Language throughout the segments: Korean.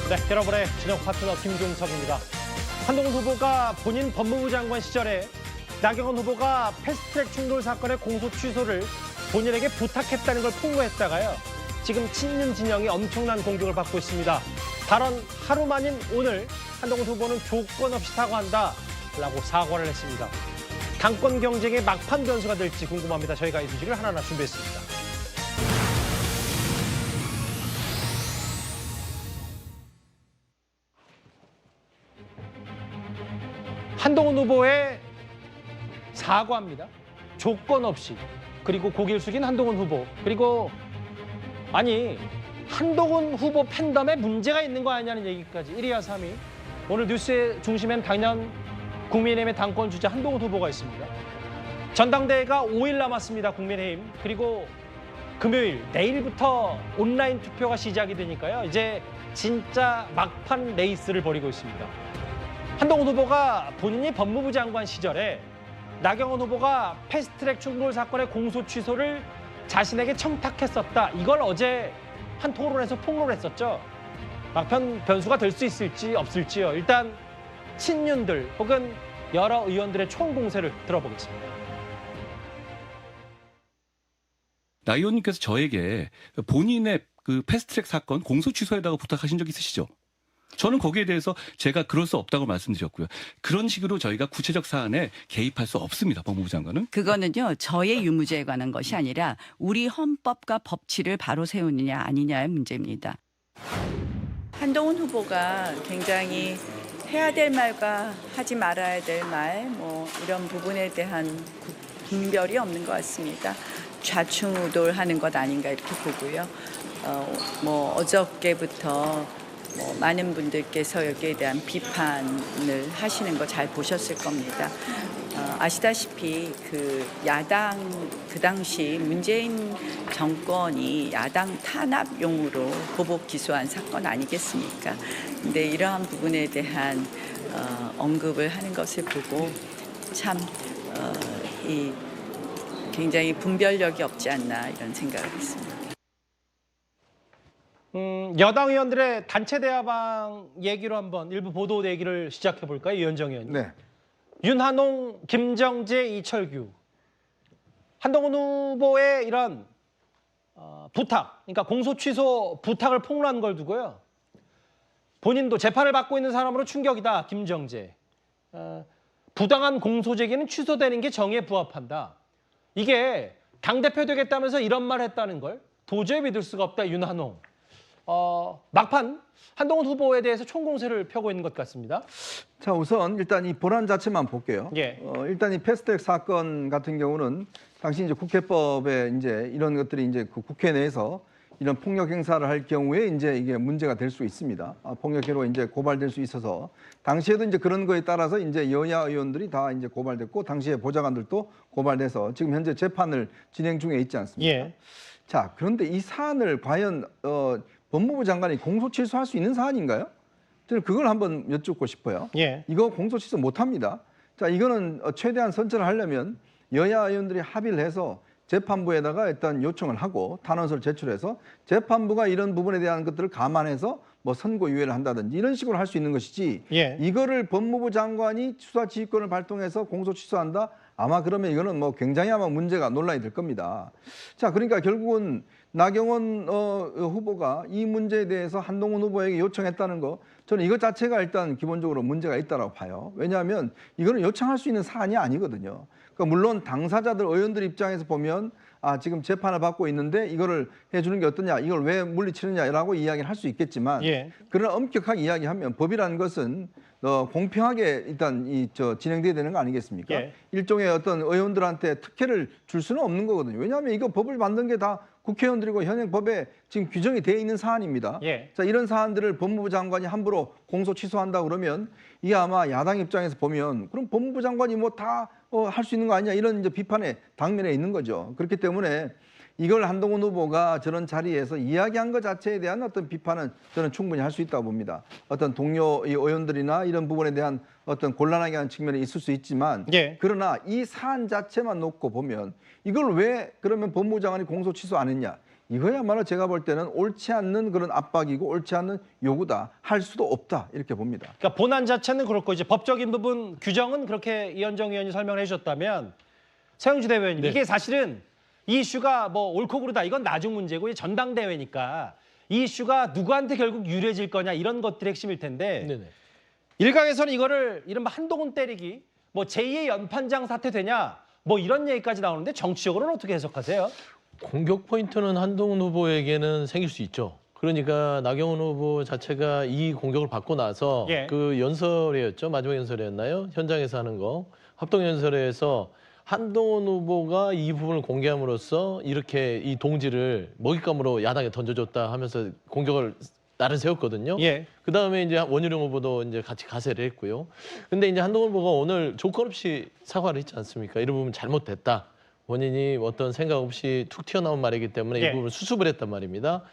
네, 여러분의 저녁 파트너 김종석입니다. 한동훈 후보가 본인 법무부 장관 시절에 나경원 후보가 패스트트랙 충돌 사건의 공소 취소를 본인에게 부탁했다는 걸 폭로했다가요. 지금 친윤 진영이 엄청난 공격을 받고 있습니다. 발언 하루 만인 오늘 한동훈 후보는 조건 없이 사과한다라고 사과를 했습니다. 당권 경쟁의 막판 변수가 될지 궁금합니다. 저희가 이 소식을 하나하나 준비했습니다. 한동훈 후보의 사과입니다. 조건 없이. 그리고 고개를 숙인 한동훈 후보. 그리고 아니 한동훈 후보 팬덤에 문제가 있는 거 아니냐는 얘기까지 1위와 3위. 오늘 뉴스의 중심엔 당연 국민의힘의 당권 주자 한동훈 후보가 있습니다. 전당대회가 5일 남았습니다. 국민의힘. 그리고 금요일 내일부터 온라인 투표가 시작이 되니까요. 이제 진짜 막판 레이스를 벌이고 있습니다. 한동훈 후보가 본인이 법무부 장관 시절에 나경원 후보가 패스트트랙 충돌 사건의 공소 취소를 자신에게 청탁했었다. 이걸 어제 한 토론에서 폭로를 했었죠. 막판 변수가 될 수 있을지 없을지요. 일단 친윤들 혹은 여러 의원들의 총공세를 들어보겠습니다. 나 의원님께서 저에게 본인의 그 패스트트랙 사건 공소 취소에다가 부탁하신 적 있으시죠? 저는 거기에 대해서 제가 그럴 수 없다고 말씀드렸고요. 그런 식으로 저희가 구체적 사안에 개입할 수 없습니다. 법무부 장관은. 그거는요. 저의 유무죄에 관한 것이 아니라 우리 헌법과 법치를 바로 세우느냐 아니냐의 문제입니다. 한동훈 후보가 굉장히 해야 될 말과 하지 말아야 될 말, 이런 부분에 대한 분별이 없는 것 같습니다. 좌충우돌하는 것 아닌가 이렇게 보고요. 어저께부터 많은 분들께서 여기에 대한 비판을 하시는 거 잘 보셨을 겁니다. 아시다시피 그 야당 그 당시 문재인 정권이 야당 탄압용으로 보복 기소한 사건 아니겠습니까? 근데 이러한 부분에 대한 언급을 하는 것을 보고 참 굉장히 분별력이 없지 않나 이런 생각을 했습니다. 여당 의원들의 단체 대화방 얘기로 한번 일부 보도 얘기를 시작해 볼까요? 이현정 의원님. 네. 윤한홍, 김정재, 이철규. 한동훈 후보의 이런 부탁, 그러니까 공소 취소 부탁을 폭로한 걸 두고요. 본인도 재판을 받고 있는 사람으로 충격이다. 김정재. 부당한 공소 제기는 취소되는 게 정의에 부합한다. 이게 당대표 되겠다면서 이런 말 했다는 걸 도저히 믿을 수가 없다. 윤한홍. 막판 한동훈 후보에 대해서 총공세를 펴고 있는 것 같습니다. 자, 우선 일단 이 본안 자체만 볼게요. 예. 일단 이 패스트트랙 사건 같은 경우는 당시 이제 국회법에 이제 이런 것들이 이제 그 국회 내에서 이런 폭력 행사를 할 경우에 이제 이게 문제가 될 수 있습니다. 폭력회로 이제 고발될 수 있어서 당시에도 이제 그런 거에 따라서 이제 여야 의원들이 다 이제 고발됐고 당시에 보좌관들도 고발돼서 지금 현재 재판을 진행 중에 있지 않습니까? 예. 자, 그런데 이 사안을 과연 법무부 장관이 공소 취소할 수 있는 사안인가요? 저는 그걸 한번 여쭙고 싶어요. 예. 이거 공소 취소 못합니다. 자, 이거는 최대한 선처를 하려면 여야 의원들이 합의를 해서 재판부에다가 일단 요청을 하고 탄원서를 제출해서 재판부가 이런 부분에 대한 것들을 감안해서 선고유예를 한다든지 이런 식으로 할 수 있는 것이지 예. 이거를 법무부 장관이 수사 지휘권을 발동해서 공소 취소한다? 아마 그러면 이거는 굉장히 아마 문제가 논란이 될 겁니다. 자, 그러니까 결국은 나경원 후보가 이 문제에 대해서 한동훈 후보에게 요청했다는 거 저는 이것 자체가 일단 기본적으로 문제가 있다고 봐요. 왜냐하면 이거는 요청할 수 있는 사안이 아니거든요. 그러니까 물론 당사자들 의원들 입장에서 보면 지금 재판을 받고 있는데 이거를 해주는 게 어떠냐, 이걸 왜 물리치느냐라고 이야기를 할 수 있겠지만 예. 그러나 엄격하게 이야기하면 법이라는 것은 공평하게 일단 진행돼야 되는 거 아니겠습니까? 예. 일종의 어떤 의원들한테 특혜를 줄 수는 없는 거거든요. 왜냐하면 이거 법을 만든 게 다 국회의원들이고 현행 법에 지금 규정이 되어 있는 사안입니다. 예. 자, 이런 사안들을 법무부 장관이 함부로 공소 취소한다 그러면 이게 아마 야당 입장에서 보면 그럼 법무부 장관이 다 할 수 있는 거 아니냐 이런 이제 비판의 당면에 있는 거죠. 그렇기 때문에 이걸 한동훈 후보가 저런 자리에서 이야기한 것 자체에 대한 어떤 비판은 저는 충분히 할 수 있다고 봅니다. 어떤 동료 의원들이나 이런 부분에 대한 어떤 곤란하게 하는 측면이 있을 수 있지만 예. 그러나 이 사안 자체만 놓고 보면 이걸 왜 그러면 법무부 장관이 공소 취소 안 했냐? 이거야말로 제가 볼 때는 옳지 않는 그런 압박이고 옳지 않는 요구다. 할 수도 없다. 이렇게 봅니다. 그러니까 본안 자체는 그렇고 이제 법적인 부분 규정은 그렇게 이현정 의원이 설명을 해주셨다면 서영주 대변인 네. 이게 사실은 이 이슈가 뭐 옳고 그르다 이건 나중 문제고 이 전당대회니까 이 이슈가 누구한테 결국 유리해질 거냐 이런 것들이 핵심일 텐데 네네. 일각에서는 이거를 이른바 한동훈 때리기 뭐 제2의 연판장 사태 되냐 뭐 이런 얘기까지 나오는데 정치적으로는 어떻게 해석하세요? 공격 포인트는 한동훈 후보에게는 생길 수 있죠. 그러니까 나경원 후보 자체가 이 공격을 받고 나서 예. 그 연설회였죠. 마지막 연설회였나요? 현장에서 하는 거. 합동연설회에서 한동훈 후보가 이 부분을 공개함으로써 이렇게 이 동지를 먹잇감으로 야당에 던져줬다 하면서 공격을 날은 세웠거든요. 예. 그 다음에 이제 원희룡 후보도 이제 같이 가세를 했고요. 근데 이제 한동훈 후보가 오늘 조건 없이 사과를 했지 않습니까? 이런 부분 잘못됐다. 본인이 어떤 생각 없이 툭 튀어나온 말이기 때문에 예. 이 부분을 수습을 했단 말입니다.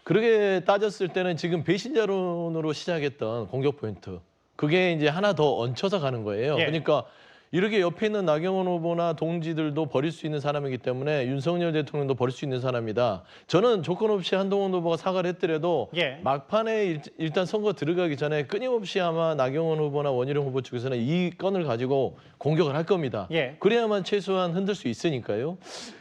그렇게 따졌을 때는 지금 배신자론으로 시작했던 공격 포인트 그게 이제 하나 더 얹혀서 가는 거예요. 예. 그러니까 이렇게 옆에 있는 나경원 후보나 동지들도 버릴 수 있는 사람이기 때문에 윤석열 대통령도 버릴 수 있는 사람이다. 저는 조건 없이 한동훈 후보가 사과를 했더라도 예. 막판에 일단 선거 들어가기 전에 끊임없이 아마 나경원 후보나 원희룡 후보 측에서는 이 건을 가지고 공격을 할 겁니다. 예. 그래야만 최소한 흔들 수 있으니까요.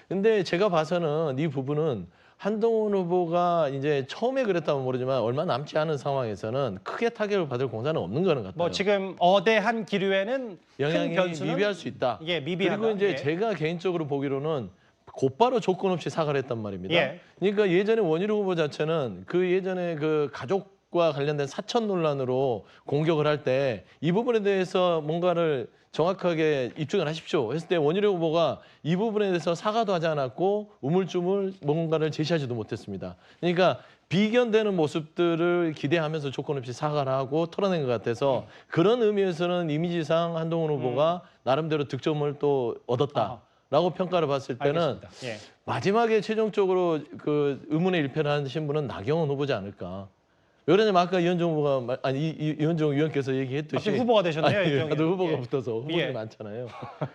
근데 제가 봐서는 이 부분은 한동훈 후보가 이제 처음에 그랬다면 모르지만 얼마 남지 않은 상황에서는 크게 타격을 받을 공산은 없는 거는 같아요. 뭐 지금 어대한 기류에는 큰 영향이 변수는 미비할 수 있다. 예, 미비하다. 그리고 이제 예. 제가 개인적으로 보기로는 곧바로 조건 없이 사과를 했단 말입니다. 예. 그러니까 예전에 원희룡 후보 자체는 그 예전에 그 가족과 관련된 사천 논란으로 공격을 할 때 이 부분에 대해서 뭔가를 정확하게 입증을 하십시오 했을 때 원희룡 후보가 이 부분에 대해서 사과도 하지 않았고 우물쭈물 뭔가를 제시하지도 못했습니다. 그러니까 비견되는 모습들을 기대하면서 조건 없이 사과를 하고 털어낸 것 같아서 그런 의미에서는 이미지상 한동훈 후보가 나름대로 득점을 또 얻었다라고 평가를 봤을 때는 알겠습니다. 예. 마지막에 최종적으로 그 의문의 일패를 하신 분은 나경원 후보지 않을까. 왜 그러냐면 아까 이현정 후보가 이현정 의원께서 얘기했듯이 갑자기 후보가 되셨네요. 아니, 이정희 나도 의원. 후보가 예. 붙어서 후보들이 예. 많잖아요.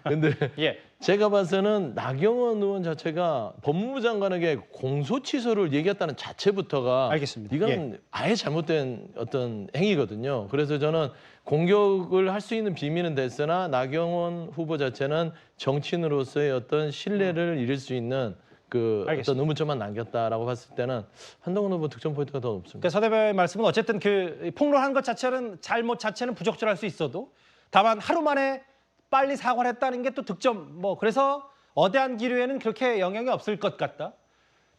근데 예. 제가 봐서는 나경원 의원 자체가 법무부 장관에게 공소 취소를 얘기했다는 자체부터가 알겠습니다. 이건 아예 잘못된 어떤 행위거든요. 그래서 저는 공격을 할 수 있는 비밀은 됐으나 나경원 후보 자체는 정치인으로서의 어떤 신뢰를 잃을 수 있는 그 알겠습니다. 어떤 의문점만 남겼다라고 봤을 때는 한동훈 후보 득점 포인트가 더 높습니다. 그러니까 서 대변의 말씀은 어쨌든 그 폭로한 것 자체는 잘못 자체는 부적절할 수 있어도 다만 하루 만에 빨리 사과를 했다는 게 또 득점 뭐 그래서 어대한 기류에는 그렇게 영향이 없을 것 같다.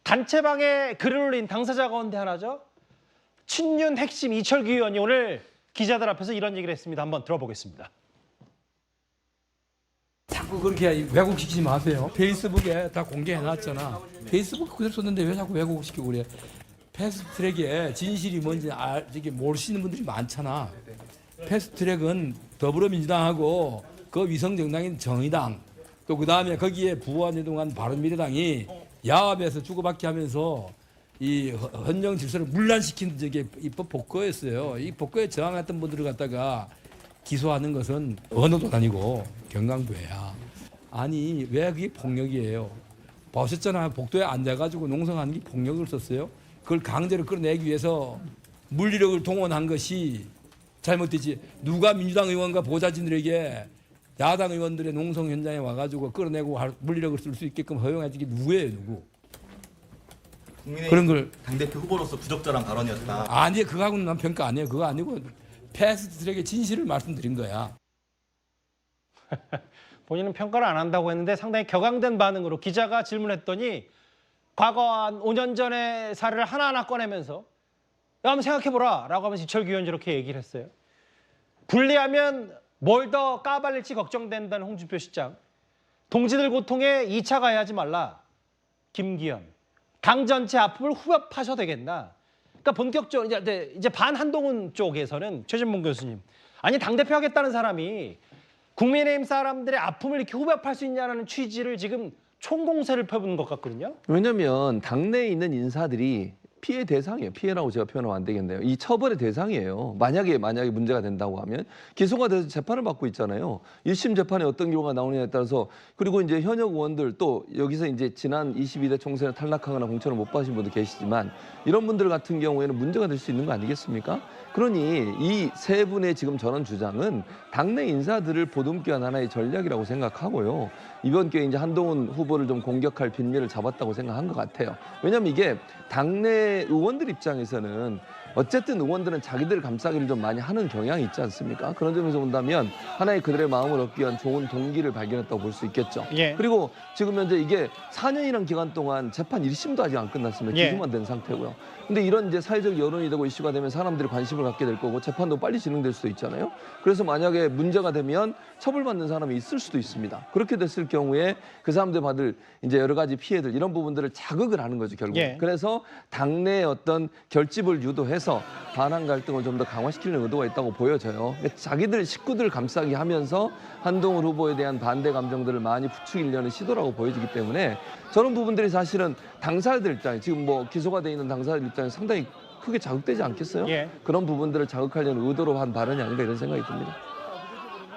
단체방에 글을 올린 당사자 가운데 하나죠. 친윤 핵심 이철규 의원이 오늘 기자들 앞에서 이런 얘기를 했습니다. 한번 들어보겠습니다. 자꾸 그렇게 왜곡시키지 마세요. 페이스북에 다 공개해놨잖아. 페이스북 그대로 썼는데 왜 자꾸 왜곡시키고 그래. 패스트트랙에 진실이 뭔지 저기 모르시는 분들이 많잖아. 패스트트랙은 더불어민주당하고 그 위성정당인 정의당 또 그다음에 거기에 부안해동한 바른미래당이 야합에서 주고받기 하면서 이 헌정 질서를 문란시킨 저게 입법 복거였어요. 이 복거에 저항했던 분들을 갖다가 기소하는 것은 언어도 아니고 경강부회야. 아니 왜 그게 폭력이에요? 보셨잖아요. 복도에 앉아가지고 농성하는 게 폭력을 썼어요. 그걸 강제로 끌어내기 위해서 물리력을 동원한 것이 잘못되지. 누가 민주당 의원과 보좌진들에게 야당 의원들의 농성 현장에 와가지고 끌어내고 물리력을 쓸 수 있게끔 허용한 게 누구예요? 누구? 그런 걸 당대표 후보로서 부적절한 발언이었다. 아니 그거하고는 난 평가 안 해요. 그거 아니고 패스트트랙의 진실을 말씀드린 거야. 본인은 평가를 안 한다고 했는데 상당히 격앙된 반응으로 기자가 질문했더니 과거 한 5년 전의 사례를 하나하나 꺼내면서 야, 한번 생각해보라 라고 하면서 이철규 의원이 이렇게 얘기를 했어요. 분리하면 뭘 더 까발릴지 걱정된다는 홍준표 시장. 동지들 고통에 2차 가해하지 말라. 김기현. 당 전체 아픔을 후벼파셔도 되겠나. 그러니까 본격적으로 이제 반한동훈 쪽에서는 최진봉 교수님. 아니 당대표 하겠다는 사람이 국민의힘 사람들의 아픔을 이렇게 후벼팔 수 있냐는 취지를 지금 총공세를 펴부는 것 같거든요. 왜냐하면 당내에 있는 인사들이 피해 대상이에요. 피해라고 제가 표현하면 안 되겠네요. 이 처벌의 대상이에요. 만약에 문제가 된다고 하면 기소가 돼서 재판을 받고 있잖아요. 1심 재판에 어떤 경우가 나오느냐에 따라서 그리고 이제 현역 의원들 또 여기서 이제 지난 22대 총선에 탈락하거나 공천을 못 받으신 분도 계시지만 이런 분들 같은 경우에는 문제가 될 수 있는 거 아니겠습니까? 그러니 이 세 분의 지금 전원 주장은 당내 인사들을 보듬기 위한 하나의 전략이라고 생각하고요. 이번 기회에 이제 한동훈 후보를 좀 공격할 빈리를 잡았다고 생각한 것 같아요. 왜냐하면 이게 당내 의원들 입장에서는 어쨌든 의원들은 자기들 감싸기를 좀 많이 하는 경향이 있지 않습니까? 그런 점에서 본다면 하나의 그들의 마음을 얻기 위한 좋은 동기를 발견했다고 볼 수 있겠죠. 예. 그리고 지금 현재 이게 4년이라는 기간 동안 재판 1심도 아직 안 끝났습니다. 예. 기소만 된 상태고요. 근데 이런 이제 사회적 여론이 되고 이슈가 되면 사람들이 관심을 갖게 될 거고 재판도 빨리 진행될 수도 있잖아요. 그래서 만약에 문제가 되면 처벌받는 사람이 있을 수도 있습니다. 그렇게 됐을 경우에 그 사람들 받을 이제 여러 가지 피해들 이런 부분들을 자극을 하는 거죠, 결국. 예. 그래서 당내의 어떤 결집을 유도해서 반한 갈등을 좀 더 강화시키는 의도가 있다고 보여져요. 자기들 식구들 감싸기 하면서 한동훈 후보에 대한 반대 감정들을 많이 부추기려는 시도라고 보여지기 때문에 저런 부분들이 사실은 당사자들 입장에 지금 뭐 기소가 돼 있는 당사자들 입장에 상당히 크게 자극되지 않겠어요? 예. 그런 부분들을 자극하려는 의도로 한 발언이 아닌가 이런 생각이 듭니다.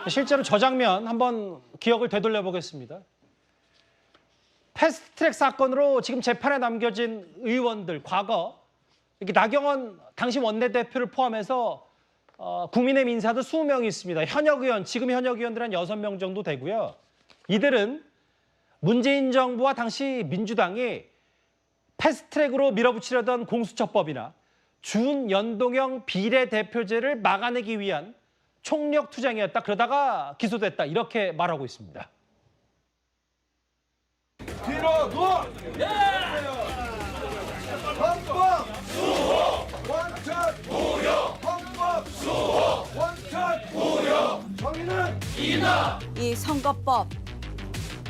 실제로 저 장면 한번 기억을 되돌려 보겠습니다. 패스트트랙 사건으로 지금 재판에 남겨진 의원들 과거 이렇게 나경원 당시 원내대표를 포함해서 국민의힘 인사도 20명이 있습니다. 현역 의원, 지금 현역 의원들 한 6명 정도 되고요. 이들은 문재인 정부와 당시 민주당이 패스트트랙으로 밀어붙이려던 공수처법이나 준연동형 비례대표제를 막아내기 위한 총력 투쟁이었다. 그러다가 기소됐다. 이렇게 말하고 있습니다. 뒤로 누워! 헌법 수호! 원천 무효! 헌법 수호! 원천 무효! 정의는 이 선거법,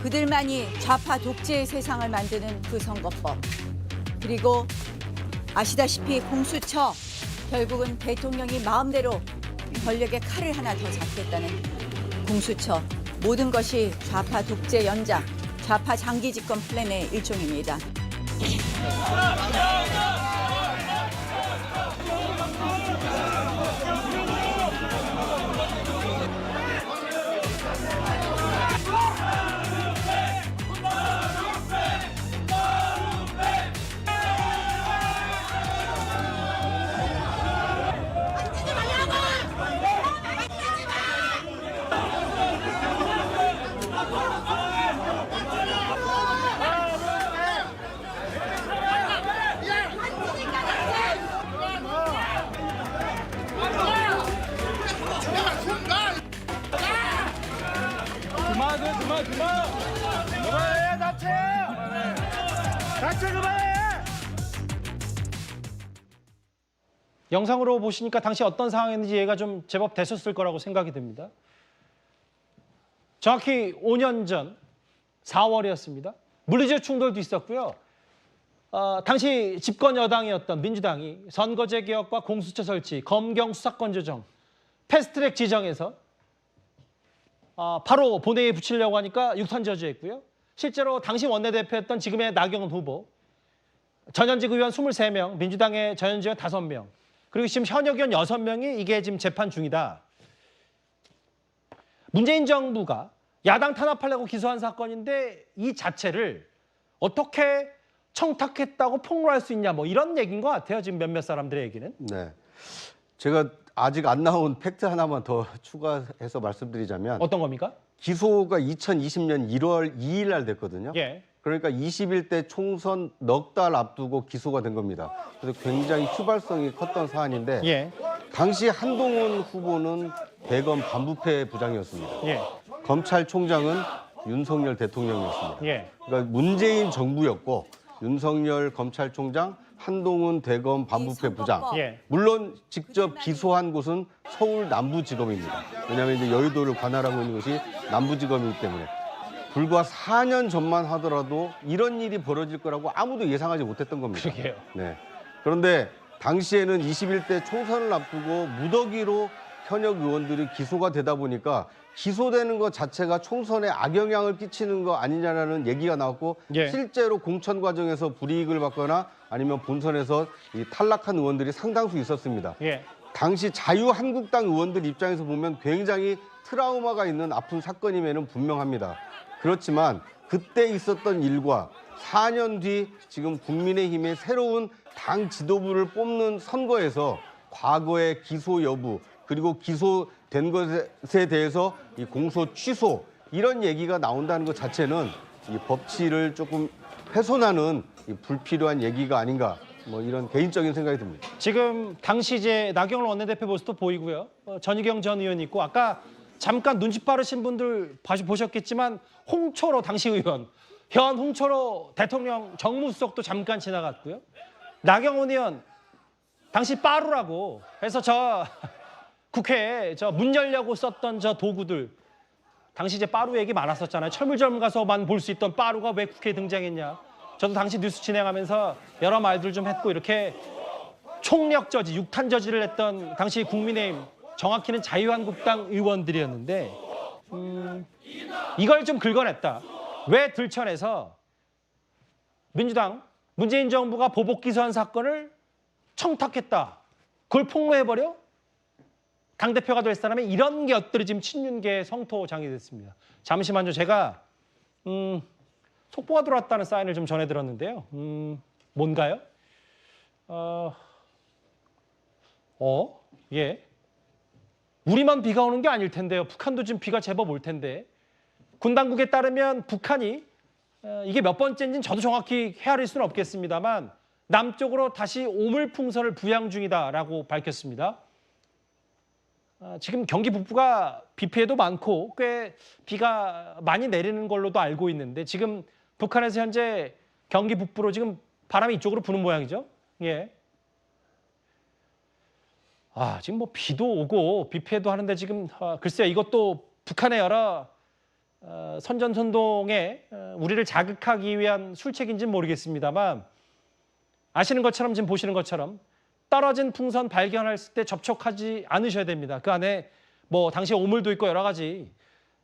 그들만이 좌파 독재의 세상을 만드는 그 선거법, 그리고 아시다시피 공수처, 결국은 대통령이 마음대로 권력의 칼을 하나 더 잡겠다는 공수처, 모든 것이 좌파 독재 연장, 좌파 장기 집권 플랜의 일종입니다. 그만해 자체 그만해! 영상으로 보시니까 당시 어떤 상황이었는지 이해가 좀 제법 됐었을 거라고 생각이 듭니다. 정확히 5년 전 4월이었습니다. 물리적 충돌도 있었고요. 당시 집권 여당이었던 민주당이 선거제 개혁과 공수처 설치, 검경 수사권 조정, 패스트트랙 지정에서 바로 본회의에 붙이려고 하니까 육탄 저지했고요. 실제로 당시 원내대표였던 지금의 나경원 후보, 전현직 의원 23명, 민주당의 전현직 의원 5명, 그리고 지금 현역 의원 6명이 이게 지금 재판 중이다. 문재인 정부가 야당 탄압하려고 기소한 사건인데 이 자체를 어떻게 청탁했다고 폭로할 수 있냐, 뭐 이런 얘기인 것 같아요. 지금 몇몇 사람들의 얘기는. 네. 제가 아직 안 나온 팩트 하나만 더 추가해서 말씀드리자면 어떤 겁니까? 기소가 2020년 1월 2일 날 됐거든요. 예. 그러니까 21대 총선 넉 달 앞두고 기소가 된 겁니다. 그래서 굉장히 휘발성이 컸던 사안인데 예. 당시 한동훈 후보는 대검 반부패 부장이었습니다. 예. 검찰총장은 윤석열 대통령이었습니다. 예. 그러니까 문재인 정부였고 윤석열 검찰총장, 한동훈 대검 반부패 부장. 예. 물론 직접 기소한 곳은 서울 남부지검입니다. 왜냐하면 이제 여의도를 관할하고 있는 것이 남부지검이기 때문에 불과 4년 전만 하더라도 이런 일이 벌어질 거라고 아무도 예상하지 못했던 겁니다. 그러게요. 네. 그런데 당시에는 21대 총선을 앞두고 무더기로 현역 의원들이 기소가 되다 보니까 기소되는 것 자체가 총선에 악영향을 끼치는 거 아니냐라는 얘기가 나왔고 예. 실제로 공천 과정에서 불이익을 받거나 아니면 본선에서 이 탈락한 의원들이 상당수 있었습니다. 예. 당시 자유한국당 의원들 입장에서 보면 굉장히 트라우마가 있는 아픈 사건임에는 분명합니다. 그렇지만 그때 있었던 일과 4년 뒤 지금 국민의힘의 새로운 당 지도부를 뽑는 선거에서 과거의 기소 여부 그리고 기소된 것에 대해서 이 공소 취소 이런 얘기가 나온다는 것 자체는 이 법치를 조금 훼손하는 이 불필요한 얘기가 아닌가 뭐 이런 개인적인 생각이 듭니다. 지금 당시 이제 나경원 원내대표 모습도 보이고요. 전희경 전 의원이 있고 아까 잠깐 눈치 빠르신 분들 보셨겠지만 홍철호 당시 의원, 현 홍철호 대통령 정무수석도 잠깐 지나갔고요. 나경원 의원 당시 빠루라고 해서 저 국회에 저 문 열려고 썼던 저 도구들 당시 이제 빠루 얘기 많았었잖아요. 철물점 가서만 볼 수 있던 빠루가 왜 국회에 등장했냐. 저도 당시 뉴스 진행하면서 여러 말들 좀 했고 이렇게 총력 저지, 육탄 저지를 했던 당시 국민의힘 정확히는 자유한국당 의원들이었는데 이걸 좀 긁어냈다. 왜 들춰내서 민주당, 문재인 정부가 보복 기소한 사건을 청탁했다. 그걸 폭로해버려? 당대표가 될 사람이 이런 것들이 지금 친윤계의 성토장이 됐습니다. 잠시만요. 제가 속보가 들어왔다는 사인을 좀 전해들었는데요. 뭔가요? 예. 우리만 비가 오는 게 아닐 텐데요. 북한도 지금 비가 제법 올 텐데. 군 당국에 따르면 북한이 이게 몇 번째인지는 저도 정확히 헤아릴 수는 없겠습니다만 남쪽으로 다시 오물풍선을 부양 중이다라고 밝혔습니다. 지금 경기 북부가 비 피해도 많고 꽤 비가 많이 내리는 걸로도 알고 있는데 지금 북한에서 현재 경기 북부로 지금 바람이 이쪽으로 부는 모양이죠. 예. 지금 뭐 비도 오고 비 피해도 하는데 지금 글쎄요 이것도 북한의 여러 선전선동에 우리를 자극하기 위한 술책인지는 모르겠습니다만 아시는 것처럼 지금 보시는 것처럼 떨어진 풍선 발견했을 때 접촉하지 않으셔야 됩니다. 그 안에 뭐 당시 오물도 있고 여러 가지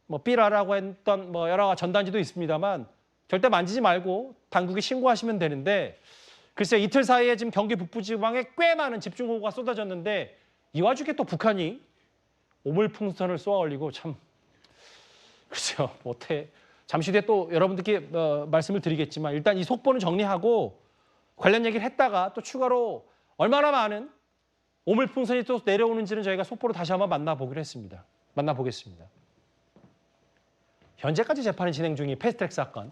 뭐 삐라라고 했던 뭐 여러 전단지도 있습니다만 절대 만지지 말고 당국에 신고하시면 되는데 글쎄 이틀 사이에 지금 경기 북부 지방에 꽤 많은 집중호우가 쏟아졌는데 이 와중에 또 북한이 오물풍선을 쏘아 올리고 참 글쎄요 어떻게 잠시 뒤에 또 여러분들께 말씀을 드리겠지만 일단 이 속보는 정리하고 관련 얘기를 했다가 또 추가로 얼마나 많은 오물풍선이 또 내려오는지는 저희가 속보로 다시 한번 만나보겠습니다. 현재까지 재판이 진행 중인 패스트트랙 사건.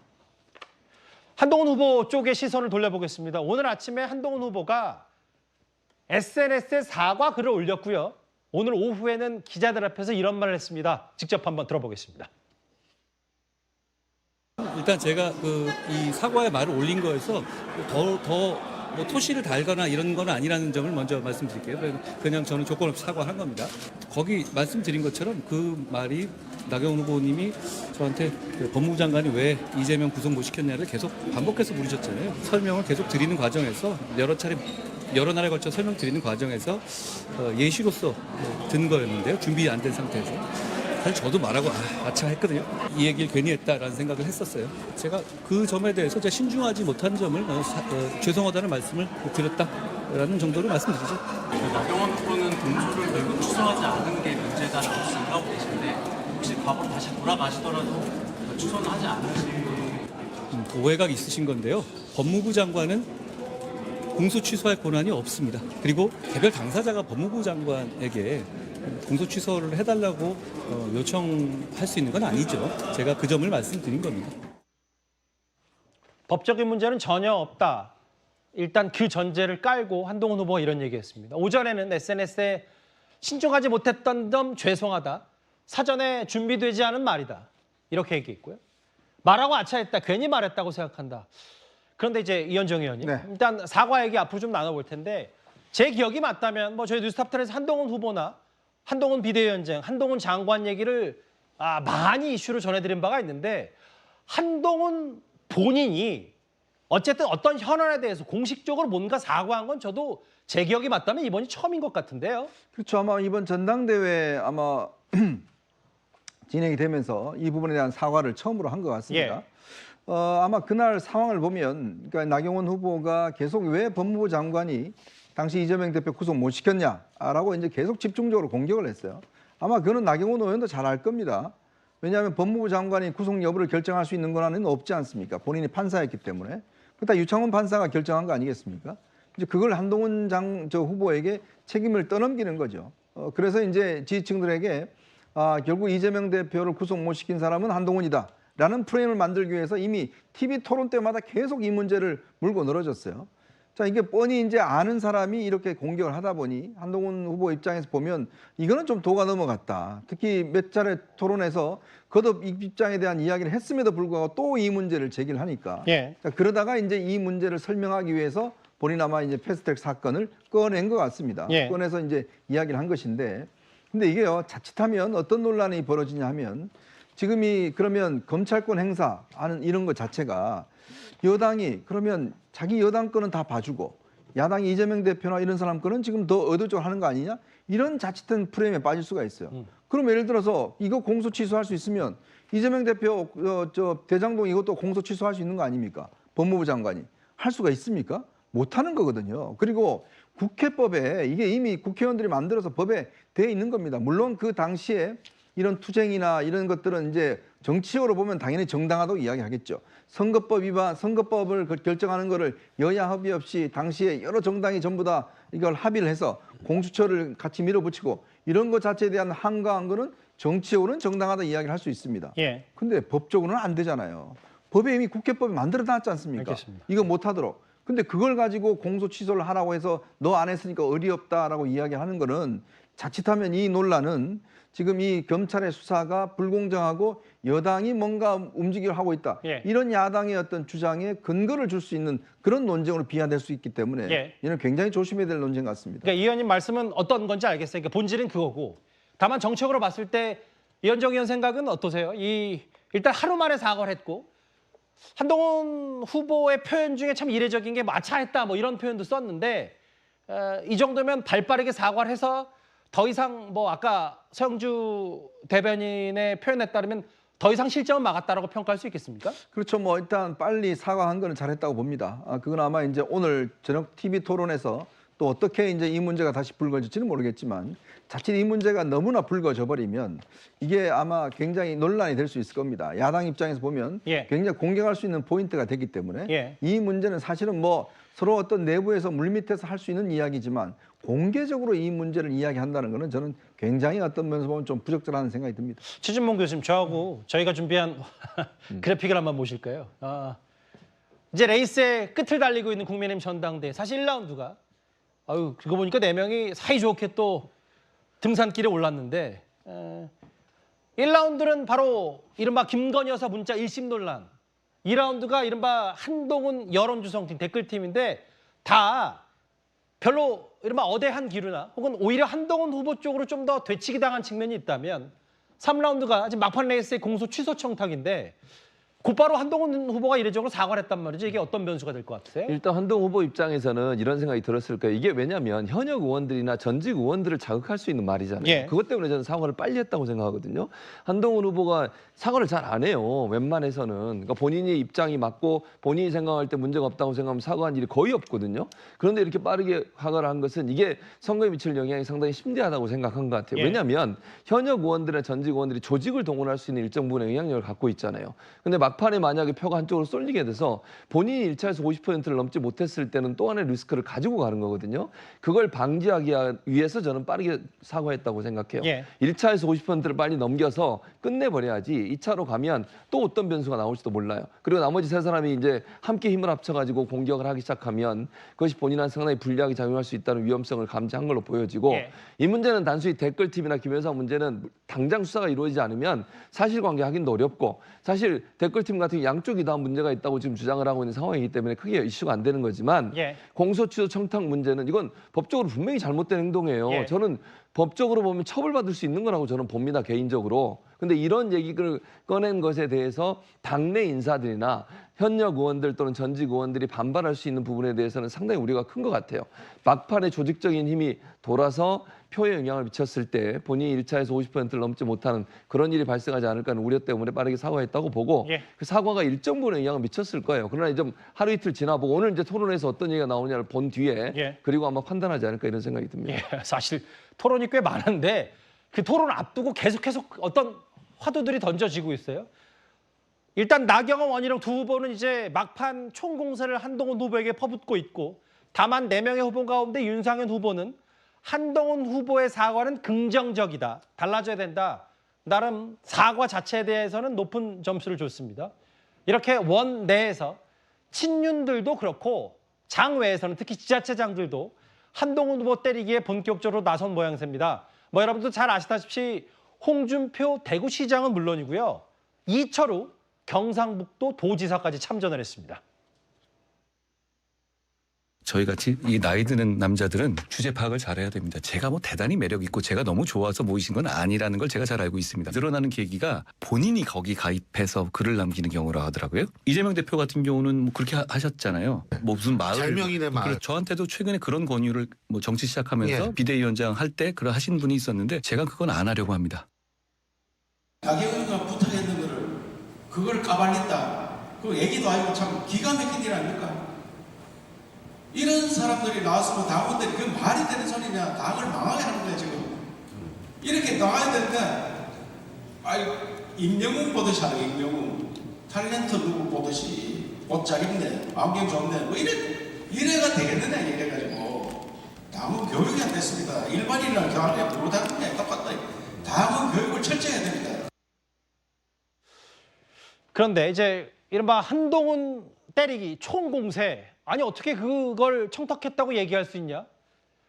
한동훈 후보 쪽의 시선을 돌려보겠습니다. 오늘 아침에 한동훈 후보가 SNS에 사과 글을 올렸고요. 오늘 오후에는 기자들 앞에서 이런 말을 했습니다. 직접 한번 들어보겠습니다. 일단 제가 이 사과의 말을 올린 거에서 더 뭐 토시를 달거나 이런 건 아니라는 점을 먼저 말씀드릴게요. 그냥 저는 조건 없이 사과한 겁니다. 거기 말씀드린 것처럼 그 말이 나경원 후보님이 저한테 법무부 장관이 왜 이재명 구속 못 시켰냐를 계속 반복해서 물으셨잖아요. 설명을 계속 드리는 과정에서 여러 날에 걸쳐 설명드리는 과정에서 예시로서 든 거였는데요. 준비 안 된 상태에서. 사실 저도 말하고 아차 했거든요. 이 얘기를 괜히 했다라는 생각을 했었어요. 제가 그 점에 대해서 제가 신중하지 못한 점을 죄송하다는 말씀을 드렸다라는 정도로 말씀드리죠. 나경원 후보는 공소를 결국 취소하지 않은 게 문제다라고 생각하고 계신데 혹시 과거로 다시 돌아가시더라도 취소는 하지 않으실 오해가 있으신 건데요. 법무부 장관은 공소 취소할 권한이 없습니다. 그리고 개별 당사자가 법무부 장관에게 공소 취소를 해달라고 요청할 수 있는 건 아니죠. 제가 그 점을 말씀드린 겁니다. 법적인 문제는 전혀 없다. 일단 그 전제를 깔고 한동훈 후보가 이런 얘기했습니다. 오전에는 SNS에 신중하지 못했던 점 죄송하다. 사전에 준비되지 않은 말이다. 이렇게 얘기했고요. 말하고 아차했다. 괜히 말했다고 생각한다. 그런데 이제 이현정 의원님 일단 사과 얘기 앞으로 좀 나눠볼 텐데 제 기억이 맞다면 뭐 저희 뉴스탑10에서 한동훈 후보나 한동훈 비대위원장, 한동훈 장관 얘기를 많이 이슈로 전해드린 바가 있는데 한동훈 본인이 어쨌든 어떤 현안에 대해서 공식적으로 뭔가 사과한 건 저도 제 기억이 맞다면 이번이 처음인 것 같은데요. 그렇죠. 아마 이번 전당대회 진행이 되면서 이 부분에 대한 사과를 처음으로 한 것 같습니다. 아마 그날 상황을 보면 그러니까 나경원 후보가 계속 왜 법무부 장관이 당시 이재명 대표 구속 못 시켰냐라고 이제 계속 집중적으로 공격을 했어요. 아마 그거는 나경원 의원도 잘 알 겁니다. 왜냐하면 법무부 장관이 구속 여부를 결정할 수 있는 권한은 없지 않습니까? 본인이 판사였기 때문에. 그다 유창훈 판사가 결정한 거 아니겠습니까? 이제 그걸 한동훈 후보에게 책임을 떠넘기는 거죠. 그래서 이제 지지층들에게 결국 이재명 대표를 구속 못 시킨 사람은 한동훈이다라는 프레임을 만들기 위해서 이미 TV 토론 때마다 계속 이 문제를 물고 늘어졌어요. 자, 이게 뻔히 이제 아는 사람이 이렇게 공격을 하다 보니 한동훈 후보 입장에서 보면 이거는 좀 도가 넘어갔다. 특히 몇 차례 토론에서 거듭 입장에 대한 이야기를 했음에도 불구하고 또 이 문제를 제기를 하니까. 예. 자, 그러다가 이제 이 문제를 설명하기 위해서 본인 아마 이제 패스트트랙 사건을 꺼낸 것 같습니다. 예. 꺼내서 이제 이야기를 한 것인데, 근데 이게요 자칫하면 어떤 논란이 벌어지냐 하면 지금 그러면 검찰권 행사하는 이런 것 자체가 여당이 그러면 자기 여당 거는 다 봐주고 야당이 이재명 대표나 이런 사람 거는 지금 더 의도적으로 하는 거 아니냐? 이런 자칫한 프레임에 빠질 수가 있어요. 그럼 예를 들어서 이거 공소 취소할 수 있으면 이재명 대표 대장동 이것도 공소 취소할 수 있는 거 아닙니까? 법무부 장관이 할 수가 있습니까? 못 하는 거거든요. 그리고 국회법에 이게 이미 국회의원들이 만들어서 법에 돼 있는 겁니다. 물론 그 당시에 이런 투쟁이나 이런 것들은 이제 정치적으로 보면 당연히 정당하다고 이야기하겠죠. 선거법 위반, 선거법을 결정하는 거를 여야 합의 없이 당시에 여러 정당이 전부 다 이걸 합의를 해서 공수처를 같이 밀어붙이고 이런 것 자체에 대한 한가한 거는 정치적으로는 정당하다 이야기를 할 수 있습니다. 예. 근데 법적으로는 안 되잖아요. 법에 이미 국회법이 만들어 놨지 않습니까? 알겠습니다. 이거 못 하도록. 근데 그걸 가지고 공소 취소를 하라고 해서 너 안 했으니까 의리 없다라고 이야기하는 거는 자칫하면 이 논란은 지금 이 검찰의 수사가 불공정하고 여당이 뭔가 움직임을 하고 있다. 예. 이런 야당의 어떤 주장에 근거를 줄 수 있는 그런 논쟁으로 비화될 수 있기 때문에 예. 이는 굉장히 조심해야 될 논쟁 같습니다. 그러니까 이 의원님 말씀은 어떤 건지 알겠어요. 그러니까 본질은 그거고. 다만 정책으로 봤을 때 이현정 의원 생각은 어떠세요? 일단 하루 만에 사과를 했고 한동훈 후보의 표현 중에 참 이례적인 게 마차했다 뭐 이런 표현도 썼는데 이 정도면 발빠르게 사과를 해서 더 이상 뭐 아까 서영주 대변인의 표현에 따르면 더 이상 실정은 막았다라고 평가할 수 있겠습니까? 그렇죠. 뭐 일단 빨리 사과한 거는 잘했다고 봅니다. 그건 아마 이제 오늘 저녁 TV 토론에서 또 어떻게 이제 이 문제가 다시 불거질지는 모르겠지만 자칫 이 문제가 너무나 불거져 버리면 이게 아마 굉장히 논란이 될 수 있을 겁니다. 야당 입장에서 보면 예. 굉장히 공격할 수 있는 포인트가 되기 때문에 예. 이 문제는 사실은 뭐 서로 어떤 내부에서 물밑에서 할 수 있는 이야기지만 공개적으로 이 문제를 이야기한다는 것은 저는 굉장히 어떤 면에서 보면 좀 부적절하다는 생각이 듭니다. 최진봉 교수님, 저하고 저희가 준비한 그래픽을 한번 보실까요? 이제 레이스의 끝을 달리고 있는 국민의힘 전당대 사실 1라운드가 그거 보니까 4명이 사이좋게 또 등산길에 올랐는데 1라운드는 바로 이른바 김건희 여사 문자 1심 논란, 2라운드가 이른바 한동훈 여론조성팀 댓글팀인데 다 별로 이른바 어대한 기류나 혹은 오히려 한동훈 후보 쪽으로 좀 더 되치기 당한 측면이 있다면 3라운드가 지금 막판 레이스의 공소 취소 청탁인데 곧바로 한동훈 후보가 이례적으로 사과를 했단 말이죠. 이게 어떤 변수가 될 것 같으세요? 일단 한동훈 후보 입장에서는 이런 생각이 들었을 거예요. 이게 왜냐하면 현역 의원들이나 전직 의원들을 자극할 수 있는 말이잖아요. 예. 그것 때문에 저는 사과를 빨리 했다고 생각하거든요. 한동훈 후보가 사과를 잘 안 해요. 웬만해서는. 그러니까 본인이 입장이 맞고 본인이 생각할 때 문제가 없다고 생각하면 사과한 일이 거의 없거든요. 그런데 이렇게 빠르게 사과를 한 것은 이게 선거에 미칠 영향이 상당히 심대하다고 생각한 것 같아요. 예. 왜냐하면 현역 의원들이나 전직 의원들이 조직을 동원할 수 있는 일정 부분의 영향력을 갖고 있잖아요. 근데 막판에 만약에 표가 한쪽으로 쏠리게 돼서 본인이 1차에서 50%를 넘지 못했을 때는 또 하나의 리스크를 가지고 가는 거거든요. 그걸 방지하기 위해서 저는 빠르게 사과했다고 생각해요. 예. 1차에서 50%를 빨리 넘겨서 끝내버려야지 2차로 가면 또 어떤 변수가 나올지도 몰라요. 그리고 나머지 세 사람이 이제 함께 힘을 합쳐가지고 공격을 하기 시작하면 그것이 본인한테 상당히 불리하게 작용할 수 있다는 위험성을 감지한 걸로 보여지고 예. 이 문제는 단순히 댓글팀이나 김여사 문제는 당장 수사가 이루어지지 않으면 사실관계 확인도 어렵고 사실 댓글팀 같은 양쪽이 다 문제가 있다고 지금 주장을 하고 있는 상황이기 때문에 크게 이슈가 안 되는 거지만 예. 공소취소 청탁 문제는 이건 법적으로 분명히 잘못된 행동이에요. 예. 저는 법적으로 보면 처벌받을 수 있는 거라고 저는 봅니다, 개인적으로. 근데 이런 얘기를 꺼낸 것에 대해서 당내 인사들이나 현역 의원들 또는 전직 의원들이 반발할 수 있는 부분에 대해서는 상당히 우려가 큰 것 같아요. 막판에 조직적인 힘이 돌아서 표에 영향을 미쳤을 때 본인이 1차에서 50%를 넘지 못하는 그런 일이 발생하지 않을까 하는 우려 때문에 빠르게 사과했다고 보고 예. 그 사과가 일정 부분에 영향을 미쳤을 거예요. 그러나 이제 하루 이틀 지나보고 오늘 이제 토론에서 어떤 얘기가 나오냐를 본 뒤에 예. 그리고 아마 판단하지 않을까 이런 생각이 듭니다. 예, 사실 토론이 꽤 많은데 그 토론 앞두고 계속해서 어떤 화두들이 던져지고 있어요. 일단 나경원, 원희룡 두 후보는 이제 막판 총공세를 한동훈 후보에게 퍼붓고 있고, 다만 4명의 후보 가운데 윤상현 후보는 한동훈 후보의 사과는 긍정적이다, 달라져야 된다, 나름 사과 자체에 대해서는 높은 점수를 줬습니다. 이렇게 원 내에서 친윤들도 그렇고 장 외에서는 특히 지자체장들도 한동훈 후보 때리기에 본격적으로 나선 모양새입니다. 뭐 여러분도 잘 아시다시피 홍준표 대구시장은 물론이고요, 이철우 경상북도 도지사까지 참전을 했습니다. 저희 같이 이 나이 드는 남자들은 주제 파악을 잘해야 됩니다. 제가 뭐 대단히 매력 있고 제가 너무 좋아서 모이신 건 아니라는 걸 제가 잘 알고 있습니다. 늘어나는 계기가 본인이 거기 가입해서 글을 남기는 경우라 하더라고요. 이재명 대표 같은 경우는 뭐 그렇게 하셨잖아요. 뭐 무슨 마을 잘명이네, 마을. 저한테도 최근에 그런 권유를 뭐 정치 시작하면서 비대위원장 할 때 그런 하신 분이 있었는데 제가 그건 안 하려고 합니다. 나경원이가 부탁했는 거를 그걸 까발린다. 그 얘기도 아니고 참 기가 막힌 일 아닙니까? 이런 사람들이 나왔으면 당원들이 그 말이 되는 소리냐, 당을 망하게 하는 거야 지금. 이렇게 나와야 되는데, 아이 임영웅 보듯이 하는 거야. 임영웅 탤런트 누구 보듯이 옷 잘 입네, 안경 좋네, 뭐 이래가 되겠느냐 이래가지고 당원 교육이 안 됐습니다. 일반인이랑 교환이 모르다는 게 똑같다. 당원 교육을 철저히 해야 됩니다. 그런데 이제 이른바 한동훈 때리기 총공세, 아니 어떻게 그걸 청탁했다고 얘기할 수 있냐?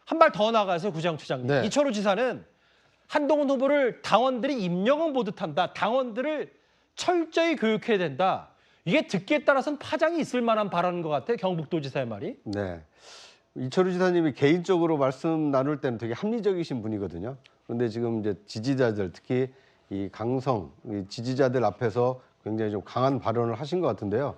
한 발 더 나가서 구장투장님. 네. 이철우 지사는 한동훈 후보를 당원들이 임영웅 보듯 한다, 당원들을 철저히 교육해야 된다. 이게 듣기에 따라서는 파장이 있을 만한 발언인 것 같아요, 경북도지사의 말이. 네. 이철우 지사님이 개인적으로 말씀 나눌 때는 되게 합리적이신 분이거든요. 그런데 지금 이제 지지자들, 특히 이 강성 이 지지자들 앞에서 굉장히 좀 강한 발언을 하신 것 같은데요.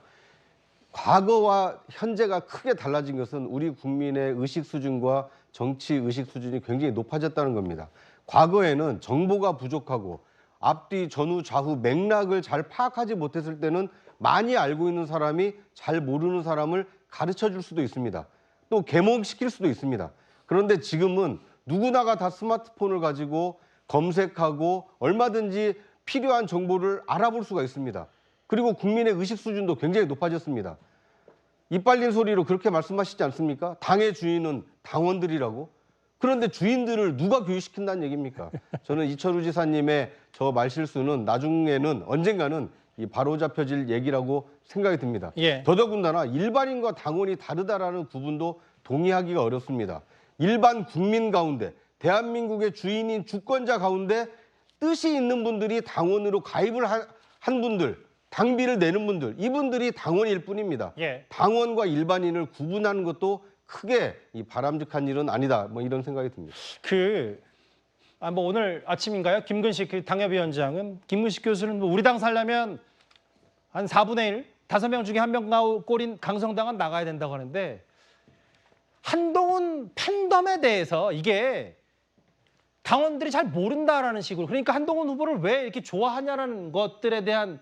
과거와 현재가 크게 달라진 것은 우리 국민의 의식 수준과 정치 의식 수준이 굉장히 높아졌다는 겁니다. 과거에는 정보가 부족하고 앞뒤 전후 좌후 맥락을 잘 파악하지 못했을 때는 많이 알고 있는 사람이 잘 모르는 사람을 가르쳐 줄 수도 있습니다. 또 계몽시킬 수도 있습니다. 그런데 지금은 누구나가 다 스마트폰을 가지고 검색하고 얼마든지 필요한 정보를 알아볼 수가 있습니다. 그리고 국민의 의식 수준도 굉장히 높아졌습니다. 이빨린 소리로 그렇게 말씀하시지 않습니까? 당의 주인은 당원들이라고. 그런데 주인들을 누가 교육시킨다는 얘기입니까? 저는 이철우 지사님의 저 말실수는 나중에는 언젠가는 이 바로잡혀질 얘기라고 생각이 듭니다. 예. 더더군다나 일반인과 당원이 다르다라는 구분도 동의하기가 어렵습니다. 일반 국민 가운데, 대한민국의 주인인 주권자 가운데 뜻이 있는 분들이 당원으로 가입을 한 분들, 당비를 내는 분들, 이분들이 당원일 뿐입니다. 예. 당원과 일반인을 구분하는 것도 크게 이 바람직한 일은 아니다. 뭐 이런 생각이 듭니다. 뭐 오늘 아침인가요? 김근식 그 당협위원장은, 김근식 교수는 뭐 우리 당 살려면 한 4분의 1, 5명 중에 1명 꼴인 강성당은 나가야 된다고 하는데, 한동훈 팬덤에 대해서 이게 당원들이 잘 모른다라는 식으로, 그러니까 한동훈 후보를 왜 이렇게 좋아하냐라는 것들에 대한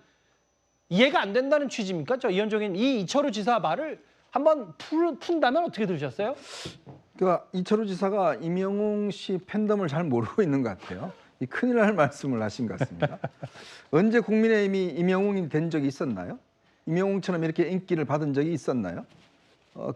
이해가 안 된다는 취지입니까? 저 이현종인 이 이철우 지사 말을 한번 푼다면 어떻게 들으셨어요? 그러니까 이철우 지사가 임영웅 씨 팬덤을 잘 모르고 있는 것 같아요. 이 큰일 날 말씀을 하신 것 같습니다. 언제 국민의힘이 임영웅이 된 적이 있었나요? 임영웅처럼 이렇게 인기를 받은 적이 있었나요?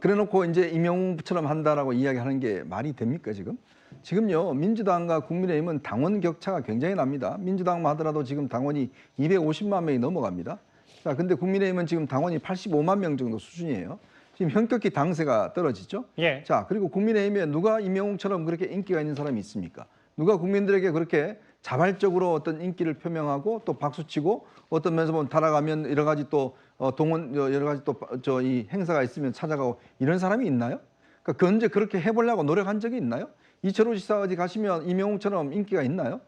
그래놓고 이제 임영웅처럼 한다라고 이야기하는 게 말이 됩니까 지금? 지금요, 민주당과 국민의힘은 당원 격차가 굉장히 납니다. 민주당만 하더라도 지금 당원이 250만 명이 넘어갑니다. 자, 근데 국민의힘은 지금 당원이 85만 명 정도 수준이에요. 지금 현격히 당세가 떨어지죠. 예. 자, 그리고 국민의힘에 누가 임영웅처럼 그렇게 인기가 있는 사람이 있습니까? 누가 국민들에게 그렇게 자발적으로 어떤 인기를 표명하고 또 박수치고 어떤 면에서 보면 달아가면 여러 가지 또 동원 여러 가지 또 이 행사가 있으면 찾아가고 이런 사람이 있나요? 그러니까 그 언제 그렇게 해보려고 노력한 적이 있나요? 이철호 지사 어디 가시면 이명웅처럼 인기가 있나요?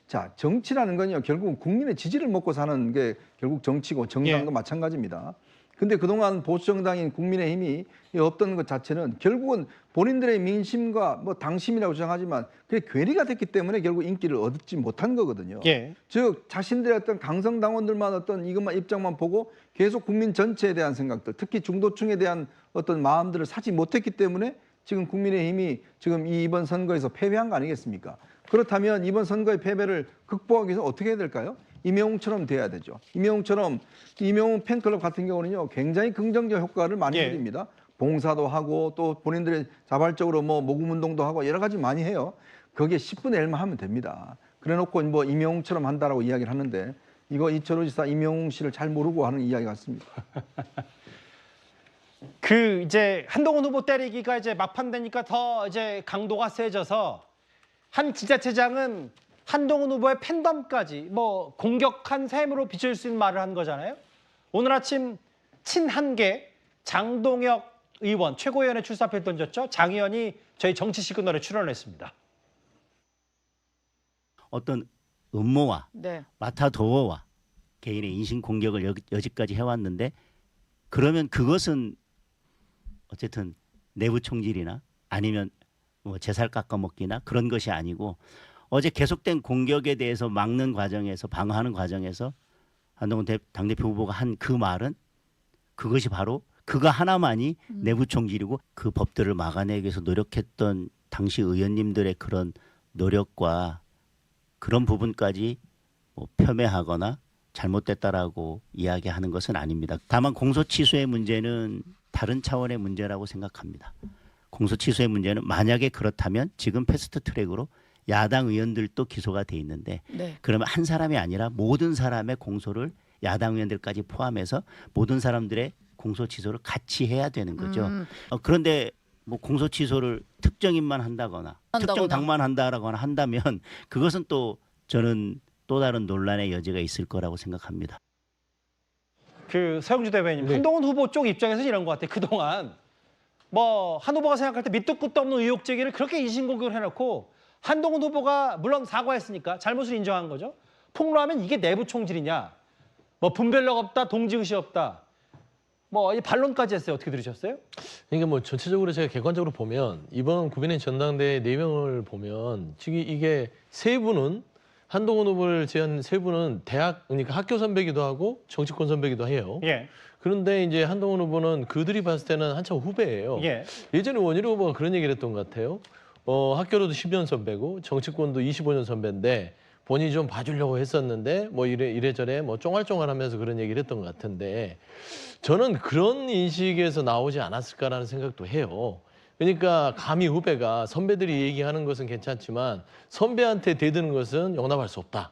자, 정치라는 건요, 결국 국민의 지지를 먹고 사는 게 결국 정치고 정당과 마찬가지입니다. 근데 그동안 보수정당인 국민의힘이 없던 것 자체는 결국은 본인들의 민심과 뭐 당심이라고 주장하지만 그게 괴리가 됐기 때문에 결국 인기를 얻지 못한 거거든요. 예. 즉 자신들의 어떤 강성당원들만 어떤 이것만 입장만 보고 계속 국민 전체에 대한 생각들, 특히 중도층에 대한 어떤 마음들을 사지 못했기 때문에 지금 국민의힘이 지금 이번 선거에서 패배한 거 아니겠습니까? 그렇다면 이번 선거의 패배를 극복하기 위해서 어떻게 해야 될까요? 이명웅처럼 돼야 되죠. 이명웅처럼 이명웅 팬클럽 같은 경우는요, 굉장히 긍정적 효과를 많이 드립니다. 봉사도 하고 또 본인들의 자발적으로 뭐 모금 운동도 하고 여러 가지 많이 해요. 거기에 10분의 1만 하면 됩니다. 그래놓고 뭐 이명웅처럼 한다라고 이야기를 하는데 이거 이철호 지사 이명웅 씨를 잘 모르고 하는 이야기 같습니다. 그 이제 한동훈 후보 때리기가 이제 막판 되니까 더 이제 강도가 세져서 한 지자체장은 한동훈 후보의 팬덤까지 뭐 공격한 셈으로 비출 수 있는 말을 한 거잖아요. 오늘 아침 친한계 장동혁 의원 최고위원회 출사표를 던졌죠. 장 의원이 저희 정치 시그널에 출연했습니다. 어떤 음모와 네. 마타도어와 개인의 인신 공격을 여지까지 해왔는데 그러면 그것은 어쨌든 내부 총질이나 아니면 뭐 제살 깎아먹기나 그런 것이 아니고 어제 계속된 공격에 대해서 막는 과정에서 방어하는 과정에서 한동훈 당대표 후보가 한 그 말은 그것이 바로 그거 하나만이 내부 총질이고 그 법들을 막아내기 위해서 노력했던 당시 의원님들의 그런 노력과 그런 부분까지 뭐 폄훼하거나 잘못됐다라고 이야기하는 것은 아닙니다. 다만 공소 취소의 문제는 다른 차원의 문제라고 생각합니다. 공소 취소의 문제는 만약에 그렇다면 지금 패스트트랙으로 야당 의원들도 기소가 돼 있는데 네. 그러면 한 사람이 아니라 모든 사람의 공소를 야당 의원들까지 포함해서 모든 사람들의 공소 취소를 같이 해야 되는 거죠. 그런데 뭐 공소 취소를 특정인만 한다거나 특정 당만 한다거나 한다면 그것은 또 저는 또 다른 논란의 여지가 있을 거라고 생각합니다. 그 서영주 대변인, 한동훈 후보 쪽 입장에서는 이런 것 같아요. 그동안 뭐 한 후보가 생각할 때 밑도 끝도 없는 의혹 제기를 그렇게 인신공격을 해놓고 한동훈 후보가 물론 사과했으니까 잘못을 인정한 거죠. 폭로하면 이게 내부 총질이냐. 뭐 분별력 없다, 동지의식 없다. 뭐 이 반론까지 했어요. 어떻게 들으셨어요? 그러니까 뭐 전체적으로 제가 객관적으로 보면 이번 국민의 전당대회 4명을 보면 지금 이게 세 분은 한동훈 후보를 제한 세 분은 대학 그러니까 학교 선배기도 하고 정치권 선배기도 해요. 예. 그런데 이제 한동훈 후보는 그들이 봤을 때는 한참 후배예요. 예. 예전에 원희룡 후보가 그런 얘기를 했던 것 같아요. 학교로도 10년 선배고 정치권도 25년 선배인데 본인이 좀 봐주려고 했었는데 뭐 이래저래 뭐 쫑알쫑알하면서 그런 얘기를 했던 것 같은데 저는 그런 인식에서 나오지 않았을까라는 생각도 해요. 그러니까 감히 후배가 선배들이 얘기하는 것은 괜찮지만 선배한테 대드는 것은 용납할 수 없다.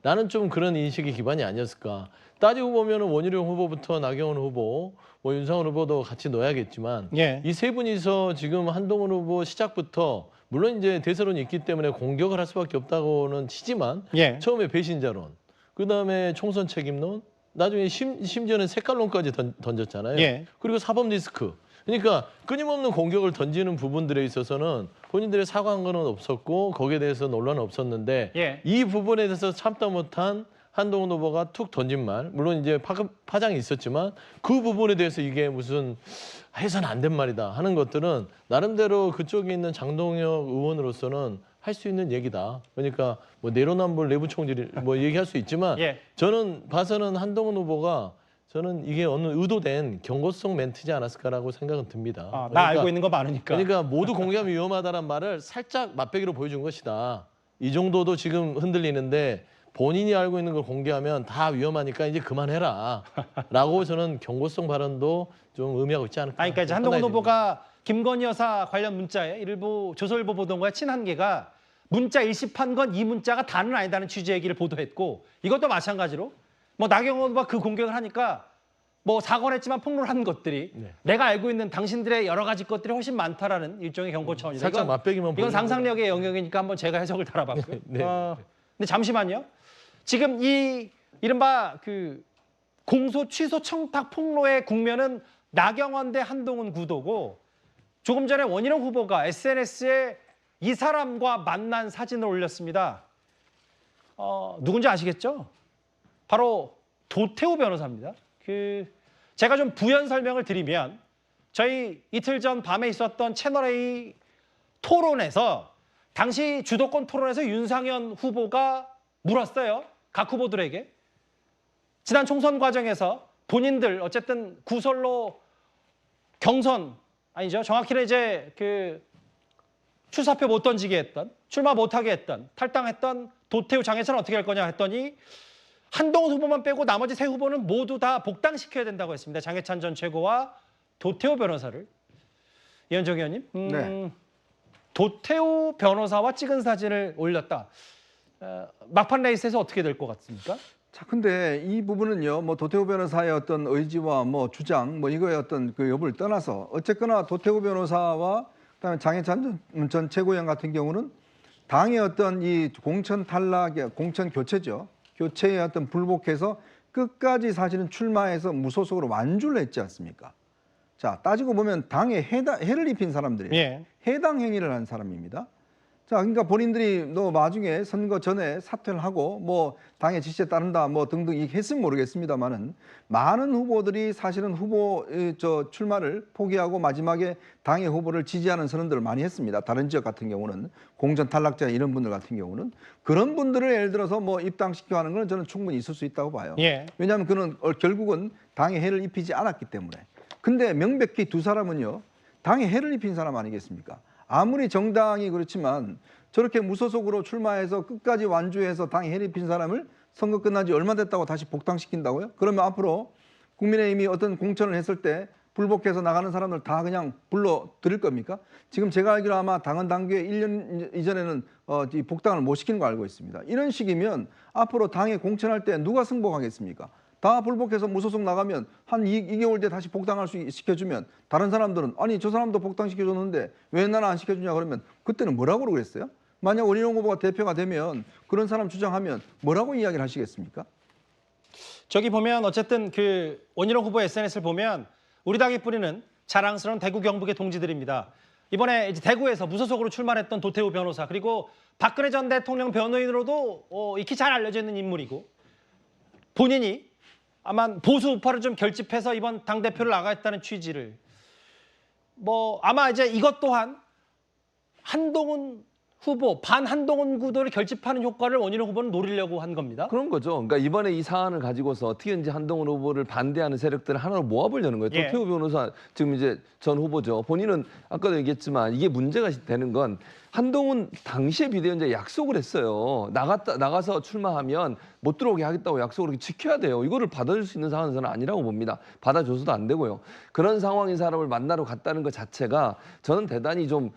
나는 좀 그런 인식이 기반이 아니었을까. 따지고 보면 원희룡 후보부터 나경원 후보, 뭐 윤상훈 후보도 같이 넣어야겠지만 예. 이 세 분이서 지금 한동훈 후보 시작부터 물론 이제 대세론이 있기 때문에 공격을 할 수밖에 없다고는 치지만 예. 처음에 배신자론, 그다음에 총선 책임론, 나중에 심지어는 색깔론까지 던졌잖아요. 예. 그리고 사법 리스크. 그러니까 끊임없는 공격을 던지는 부분들에 있어서는 본인들의 사과한 거는 없었고 거기에 대해서 논란은 없었는데 예. 이 부분에 대해서 참다 못한 한동훈 후보가 툭 던진 말, 물론 이제 파장이 있었지만 그 부분에 대해서 이게 무슨 해서는 안 된 말이다 하는 것들은 나름대로 그쪽에 있는 장동혁 의원으로서는 할 수 있는 얘기다. 그러니까 뭐 내로남불 내부 총질 뭐 얘기할 수 있지만 예. 저는 봐서는 한동훈 후보가 저는 이게 어느 의도된 경고성 멘트지 않았을까라고 생각은 듭니다. 아, 나 알고 있는 거 많으니까. 그러니까 모두 공개하면 위험하다는 말을 살짝 맛배기로 보여준 것이다. 이 정도도 지금 흔들리는데 본인이 알고 있는 걸 공개하면 다 위험하니까 이제 그만해라. 라고 저는 경고성 발언도 좀 의미하고 있지 않을까. 아니, 그러니까 이제 한동훈 후보가 김건희 여사 관련 문자에 일부 조선일보 보도인가에 친한계가 문자 일십한 건 이 문자가 다는 아니다는 취지의 얘기를 보도했고 이것도 마찬가지로 뭐 나경원 후보가 그 공격을 하니까 뭐 사과를 했지만 폭로를 한 것들이 내가 알고 있는 당신들의 여러 가지 것들이 훨씬 많다라는 일종의 경고 차원이다. 살짝 맛배기만 이건 상상력의 영역이니까 한번 제가 해석을 달아봤고요. 네. 근데 잠시만요. 지금 이 이른바 그 공소 취소 청탁 폭로의 국면은 나경원 대 한동훈 구도고 조금 전에 원희룡 후보가 SNS에 이 사람과 만난 사진을 올렸습니다. 누군지 아시겠죠? 바로 도태우 변호사입니다. 제가 좀 부연 설명을 드리면 저희 이틀 전 밤에 있었던 채널A 토론에서 당시 주도권 토론에서 윤상현 후보가 물었어요. 각 후보들에게. 지난 총선 과정에서 본인들 어쨌든 구설로 경선 아니죠. 정확히는 이제 출사표 못 던지게 했던, 출마 못하게 했던, 탈당했던 도태우 장해찬은 어떻게 할 거냐 했더니 한동훈 후보만 빼고 나머지 세 후보는 모두 다 복당시켜야 된다고 했습니다. 장해찬 전 최고와 도태우 변호사를. 이현정 의원님, 네. 도태우 변호사와 찍은 사진을 올렸다. 막판 레이스에서 어떻게 될 것 같습니까? 자, 근데 이 부분은요, 뭐 도태우 변호사의 어떤 의지와 뭐 주장, 뭐 이거의 어떤 그 여부를 떠나서 어쨌거나 도태우 변호사와 그다음에 장해찬 전 최고위원 같은 경우는 당의 어떤 이 공천 탈락의 공천 교체죠. 교체에 어떤 불복해서 끝까지 사실은 출마해서 무소속으로 완주를 했지 않습니까? 자, 따지고 보면 당에 해를 입힌 사람들이에요. 예. 해당 행위를 한 사람입니다. 자, 그러니까 본인들이 나중에 선거 전에 사퇴를 하고 뭐 당의 지시에 따른다 뭐 등등 했으면 모르겠습니다만은 많은 후보들이 사실은 후보 출마를 포기하고 마지막에 당의 후보를 지지하는 선언들을 많이 했습니다. 다른 지역 같은 경우는 공천 탈락자 이런 분들 같은 경우는 그런 분들을 예를 들어서 뭐 입당시켜 하는 건 저는 충분히 있을 수 있다고 봐요. 예. 왜냐하면 그는 결국은 당에 해를 입히지 않았기 때문에. 근데 명백히 두 사람은요, 당에 해를 입힌 사람 아니겠습니까? 아무리 정당이 그렇지만 저렇게 무소속으로 출마해서 끝까지 완주해서 당에 해를 입힌 사람을 선거 끝난 지 얼마 됐다고 다시 복당시킨다고요? 그러면 앞으로 국민의힘이 어떤 공천을 했을 때 불복해서 나가는 사람들 다 그냥 불러들일 겁니까? 지금 제가 알기로 아마 당헌 당규에 1년 이전에는 이 복당을 못 시키는 거 알고 있습니다. 이런 식이면 앞으로 당에 공천할 때 누가 승복하겠습니까? 다 불복해서 무소속 나가면 한 2개월 뒤에 다시 복당할 수 시켜주면 다른 사람들은 아니 저 사람도 복당시켜줬는데 왜 나는 안 시켜주냐 그러면 그때는 뭐라고 그랬어요? 만약 원희룡 후보가 대표가 되면 그런 사람 주장하면 뭐라고 이야기를 하시겠습니까? 저기 보면 어쨌든 원희룡 후보 SNS를 보면 우리 당이 뿌리는 자랑스러운 대구 경북의 동지들입니다. 이번에 이제 대구에서 무소속으로 출마했던 도태우 변호사 그리고 박근혜 전 대통령 변호인으로도 익히 잘 알려져 있는 인물이고 본인이 아마 보수 우파를 좀 결집해서 이번 당대표를 나가겠다는 취지를 아마 이제 이것 또한 한동훈 후보, 반한동훈 구도를 결집하는 효과를 원희룡 후보는 노리려고 한 겁니다. 그런 거죠. 그러니까 이번에 이 사안을 가지고서 어떻게든지 한동훈 후보를 반대하는 세력들을 하나로 모아보려는 거예요. 예. 도태우 변호사 지금 이제 전 후보죠. 본인은 아까도 얘기했지만 이게 문제가 되는 건 한동훈 당시에 비대위원장이 약속을 했어요. 나가서 출마하면 못 들어오게 하겠다고 약속을 이렇게 지켜야 돼요. 이거를 받아줄 수 있는 상황은 저는 아니라고 봅니다. 받아줘서도 안 되고요. 그런 상황인 사람을 만나러 갔다는 것 자체가 저는 대단히 좀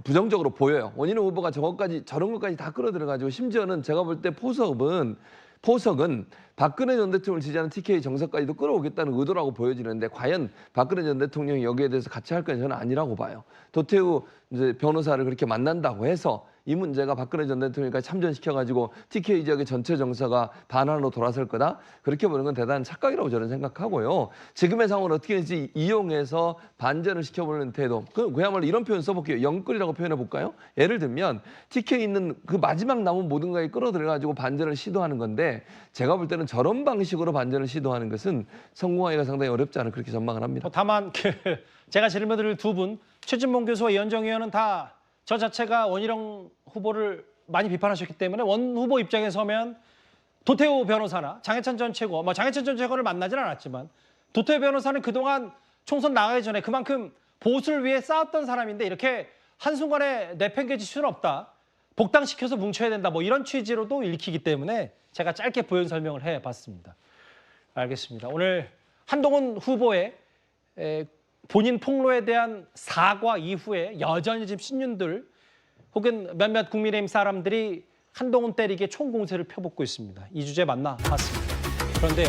부정적으로 보여요. 원희룡 후보가 저런 것까지 다 끌어들여가지고 심지어는 제가 볼 때 포석은 박근혜 전 대통령을 지지하는 TK 정서까지도 끌어오겠다는 의도라고 보여지는데 과연 박근혜 전 대통령이 여기에 대해서 같이 할 건 저는 아니라고 봐요. 도태우 이제 변호사를 그렇게 만난다고 해서 이 문제가 박근혜 전 대통령까지 참전시켜가지고 TK 지역의 전체 정서가 반환으로 돌아설 거다? 그렇게 보는 건 대단한 착각이라고 저는 생각하고요. 지금의 상황을 어떻게든지 이용해서 반전을 시켜보는 태도. 그야말로 이런 표현 써볼게요. 영끌이라고 표현해볼까요? 예를 들면 TK에 있는 그 마지막 남은 모든 것에 끌어들여가지고 반전을 시도하는 건데 제가 볼 때는 저런 방식으로 반전을 시도하는 것은 성공하기가 상당히 어렵지 않을 그렇게 전망을 합니다. 다만 제가 질문드릴 두 분, 최진봉 교수와 이현정 의원은 다 저 자체가 원희룡 후보를 많이 비판하셨기 때문에 원 후보 입장에 서면 도태우 변호사나 장해찬 전 최고, 장해찬 전 최고를 만나지는 않았지만 도태우 변호사는 그동안 총선 나가기 전에 그만큼 보수를 위해 싸웠던 사람인데 이렇게 한순간에 내팽개칠 수는 없다. 복당시켜서 뭉쳐야 된다. 이런 취지로도 읽히기 때문에 제가 짧게 부연 설명을 해봤습니다. 알겠습니다. 오늘 한동훈 후보의 본인 폭로에 대한 사과 이후에 여전히 지금 신윤들 혹은 몇몇 국민의힘 사람들이 한동훈 때리기에 총공세를 펴붓고 있습니다. 이 주제 만나봤습니다. 그런데요.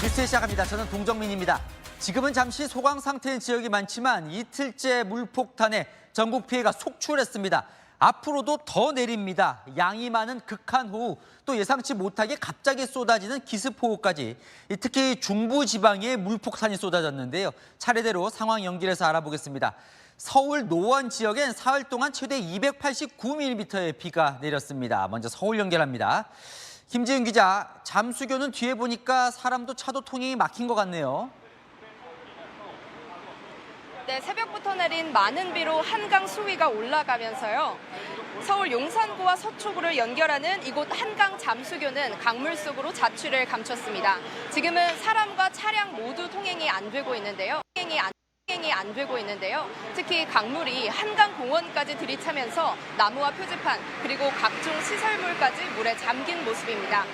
뉴스 시작합니다. 저는 동정민입니다. 지금은 잠시 소강 상태인 지역이 많지만 이틀째 물폭탄에 전국 피해가 속출했습니다. 앞으로도 더 내립니다. 양이 많은 극한호우, 또 예상치 못하게 갑자기 쏟아지는 기습호우까지 특히 중부지방에 물폭탄이 쏟아졌는데요. 차례대로 상황 연결해서 알아보겠습니다. 서울 노원 지역엔 사흘 동안 최대 289mm의 비가 내렸습니다. 먼저 서울 연결합니다. 김지은 기자, 잠수교는 뒤에 보니까 사람도 차도 통행이 막힌 것 같네요. 네, 새벽부터 내린 많은 비로 한강 수위가 올라가면서요. 서울 용산구와 서초구를 연결하는 이곳 한강 잠수교는 강물 속으로 자취를 감췄습니다. 지금은 사람과 차량 모두 통행이 안 되고 있는데요. 특히 강물이 한강공원까지 들이차면서 나무와 표지판 그리고 각종 시설물까지 물에 잠긴 모습입니다.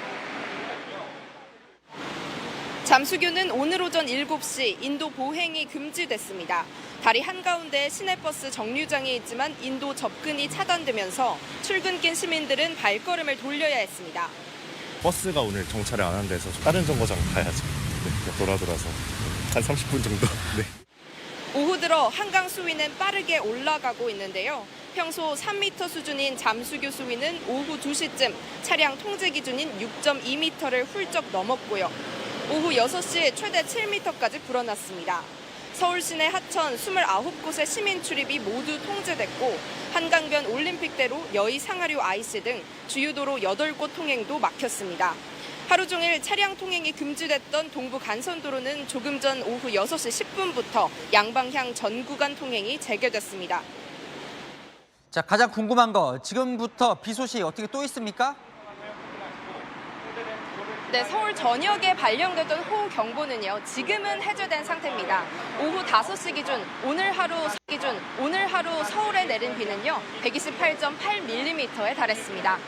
잠수교는 오늘 오전 7시 인도 보행이 금지됐습니다. 다리 한가운데 시내버스 정류장이 있지만 인도 접근이 차단되면서 출근길 시민들은 발걸음을 돌려야 했습니다. 버스가 오늘 정차를 안 한 데서 다른 정거장 가야죠. 네, 돌아서 한 30분 정도. 네. 오후 들어 한강 수위는 빠르게 올라가고 있는데요. 평소 3m 수준인 잠수교 수위는 오후 2시쯤 차량 통제 기준인 6.2m를 훌쩍 넘었고요. 오후 6시에 최대 7m까지 불어났습니다. 서울 시내 하천 29곳의 시민 출입이 모두 통제됐고 한강변 올림픽대로 여의 상하류 IC 등 주요 도로 8곳 통행도 막혔습니다. 하루 종일 차량 통행이 금지됐던 동부 간선도로는 조금 전 오후 6시 10분부터 양방향 전 구간 통행이 재개됐습니다. 자, 가장 궁금한 거 지금부터 비 소식 어떻게 또 있습니까? 네, 서울 전역에 발령됐던 호우 경보는요. 지금은 해제된 상태입니다. 오후 5시 기준 오늘 하루 서울에 내린 비는요. 128.8mm에 달했습니다.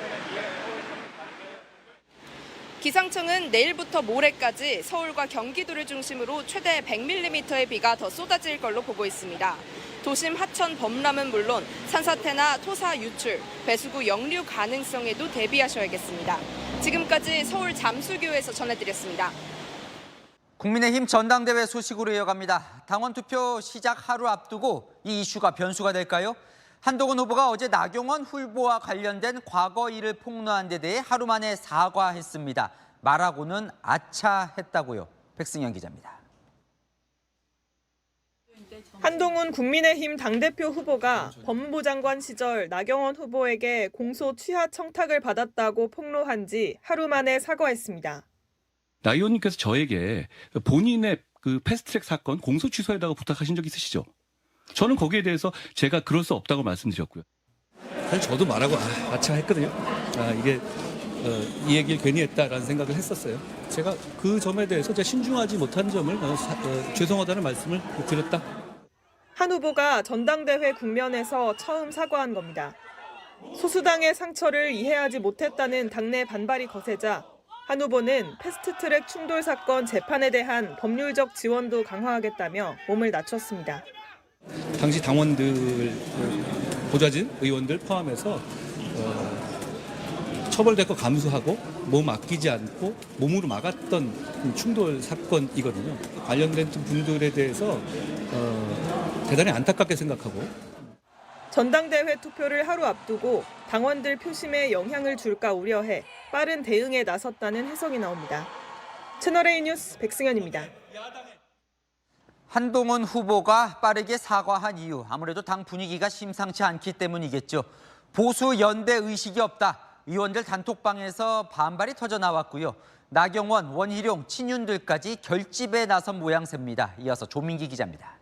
기상청은 내일부터 모레까지 서울과 경기도를 중심으로 최대 100mm의 비가 더 쏟아질 걸로 보고 있습니다. 도심 하천 범람은 물론 산사태나 토사 유출, 배수구 역류 가능성에도 대비하셔야겠습니다. 지금까지 서울 잠수교에서 전해드렸습니다. 국민의힘 전당대회 소식으로 이어갑니다. 당원 투표 시작 하루 앞두고 이 이슈가 변수가 될까요? 한동훈 후보가 어제 나경원 후보와 관련된 과거 일을 폭로한 데 대해 하루 만에 사과했습니다. 말하고는 아차했다고요. 백승현 기자입니다. 한동훈 국민의힘 당대표 후보가 법무부 장관 시절 나경원 후보에게 공소 취하 청탁을 받았다고 폭로한 지 하루 만에 사과했습니다. 나 의원님께서 저에게 본인의 그 패스트트랙 사건 공소 취소에다가 부탁하신 적 있으시죠? 저는 거기에 대해서 제가 그럴 수 없다고 말씀드렸고요. 사실 저도 말하고 아차했거든요. 이게 이 얘기를 괜히 했다라는 생각을 했었어요. 제가 그 점에 대해서 제가 신중하지 못한 점을 죄송하다는 말씀을 드렸다. 한 후보가 전당대회 국면에서 처음 사과한 겁니다. 소수당의 상처를 이해하지 못했다는 당내 반발이 거세자 한 후보는 패스트트랙 충돌 사건 재판에 대한 법률적 지원도 강화하겠다며 몸을 낮췄습니다. 당시 당원들, 보좌진 의원들 포함해서 처벌될 거 감수하고 몸 아끼지 않고 몸으로 막았던 충돌 사건이거든요. 관련된 분들에 대해서 대단히 안타깝게 생각하고. 전당대회 투표를 하루 앞두고 당원들 표심에 영향을 줄까 우려해 빠른 대응에 나섰다는 해석이 나옵니다. 채널A 뉴스 백승현입니다. 한동훈 후보가 빠르게 사과한 이유, 아무래도 당 분위기가 심상치 않기 때문이겠죠. 보수 연대 의식이 없다. 의원들 단톡방에서 반발이 터져 나왔고요. 나경원, 원희룡, 친윤들까지 결집에 나선 모양새입니다. 이어서 조민기 기자입니다.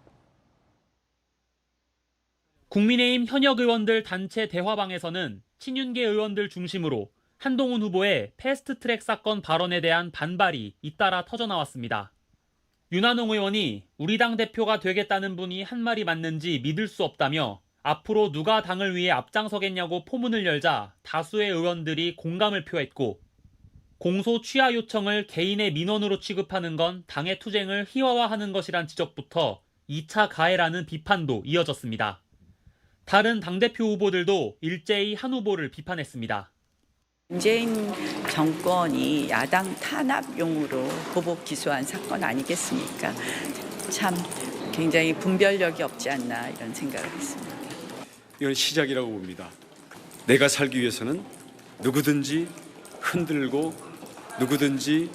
국민의힘 현역 의원들 단체 대화방에서는 친윤계 의원들 중심으로 한동훈 후보의 패스트트랙 사건 발언에 대한 반발이 잇따라 터져나왔습니다. 윤한홍 의원이 우리 당 대표가 되겠다는 분이 한 말이 맞는지 믿을 수 없다며 앞으로 누가 당을 위해 앞장서겠냐고 포문을 열자 다수의 의원들이 공감을 표했고 공소 취하 요청을 개인의 민원으로 취급하는 건 당의 투쟁을 희화화하는 것이란 지적부터 2차 가해라는 비판도 이어졌습니다. 다른 당대표 후보들도 일제히 한 후보를 비판했습니다. 문재인 정권이 야당 탄압용으로 보복 기소한 사건 아니겠습니까? 참 굉장히 분별력이 없지 않나 이런 생각을 했습니다. 이건 시작이라고 봅니다. 내가 살기 위해서는 누구든지 흔들고 누구든지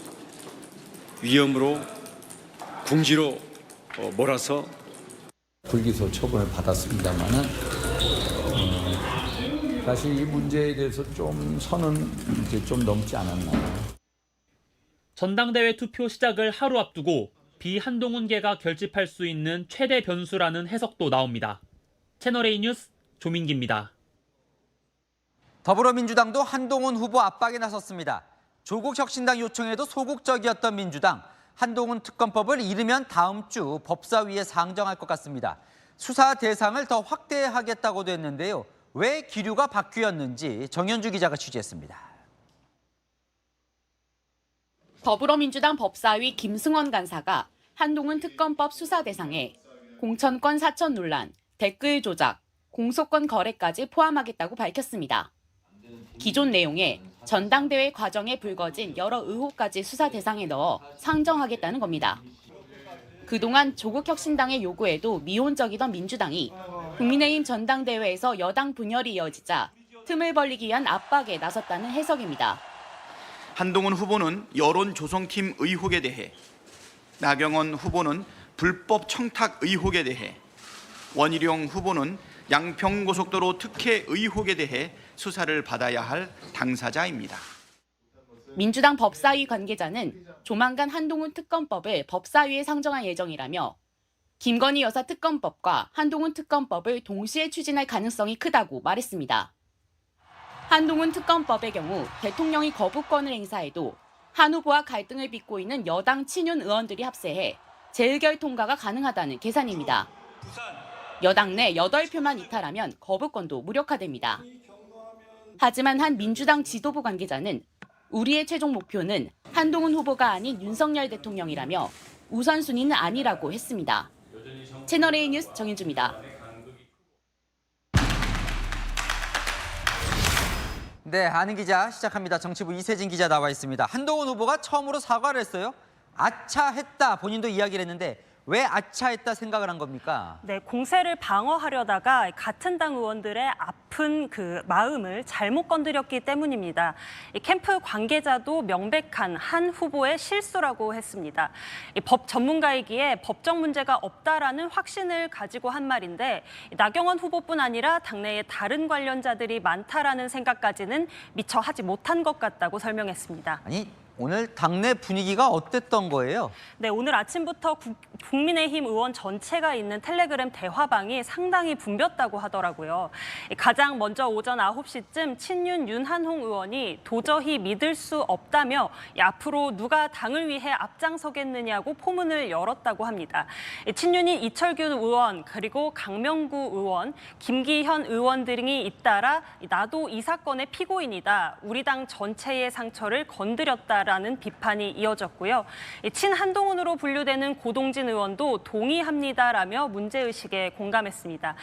위험으로 궁지로 몰아서 불기소 처분을 받았습니다만은 사실 이 문제에 대해서 좀 선은 이제 좀 넘지 않았나요? 전당대회 투표 시작을 하루 앞두고 비한동훈계가 결집할 수 있는 최대 변수라는 해석도 나옵니다. 채널A 뉴스 조민기입니다. 더불어민주당도 한동훈 후보 압박에 나섰습니다. 조국 혁신당 요청에도 소극적이었던 민주당. 한동훈 특검법을 이르면 다음 주 법사위에 상정할 것 같습니다. 수사 대상을 더 확대하겠다고도 했는데요. 왜 기류가 바뀌었는지 정현주 기자가 취재했습니다. 더불어민주당 법사위 김승원 간사가 한동훈 특검법 수사 대상에 공천권 사천 논란, 댓글 조작, 공소권 거래까지 포함하겠다고 밝혔습니다. 기존 내용에 전당대회 과정에 불거진 여러 의혹까지 수사 대상에 넣어 상정하겠다는 겁니다. 그동안 조국 혁신당의 요구에도 미온적이던 민주당이 국민의힘 전당대회에서 여당 분열이 이어지자 틈을 벌리기 위한 압박에 나섰다는 해석입니다. 한동훈 후보는 여론조성팀 의혹에 대해, 나경원 후보는 불법 청탁 의혹에 대해, 원희룡 후보는 양평고속도로 특혜 의혹에 대해 수사를 받아야 할 당사자입니다. 민주당 법사위 관계자는 조만간 한동훈 특검법을 법사위에 상정할 예정이라며 김건희 여사 특검법과 한동훈 특검법을 동시에 추진할 가능성이 크다고 말했습니다. 한동훈 특검법의 경우 대통령이 거부권을 행사해도 한 후보와 갈등을 빚고 있는 여당 친윤 의원들이 합세해 재의결 통과가 가능하다는 계산입니다. 여당 내 8표만 이탈하면 거부권도 무력화됩니다. 하지만 한 민주당 지도부 관계자는 우리의 최종 목표는 한동훈 후보가 아닌 윤석열 대통령이라며 우선순위는 아니라고 했습니다. 채널A 뉴스 정현주입니다. 네, 아는 기자 시작합니다. 정치부 이세진 기자 나와 있습니다. 한동훈 후보가 처음으로 사과를 했어요. 아차했다 본인도 이야기를 했는데 왜 아차했다 생각을 한 겁니까? 네, 공세를 방어하려다가 같은 당 의원들의 아픈 그 마음을 잘못 건드렸기 때문입니다. 이 캠프 관계자도 명백한 한 후보의 실수라고 했습니다. 이 법 전문가이기에 법적 문제가 없다라는 확신을 가지고 한 말인데 나경원 후보뿐 아니라 당내에 다른 관련자들이 많다라는 생각까지는 미처 하지 못한 것 같다고 설명했습니다. 아니, 오늘 당내 분위기가 어땠던 거예요? 네, 오늘 아침부터 국민의힘 의원 전체가 있는 텔레그램 대화방이 상당히 붐볐다고 하더라고요. 가장 먼저 오전 9시쯤 친윤 윤한홍 의원이 도저히 믿을 수 없다며 앞으로 누가 당을 위해 앞장서겠느냐고 포문을 열었다고 합니다. 친윤인 이철균 의원 그리고 강명구 의원, 김기현 의원 등이 잇따라 나도 이 사건의 피고인이다. 우리 당 전체의 상처를 건드렸다. 라는 비판이 이어졌고요. 친한동훈으로 분류되는 고동진 의원도 동의합니다라며 문제의식에 공감했습니다.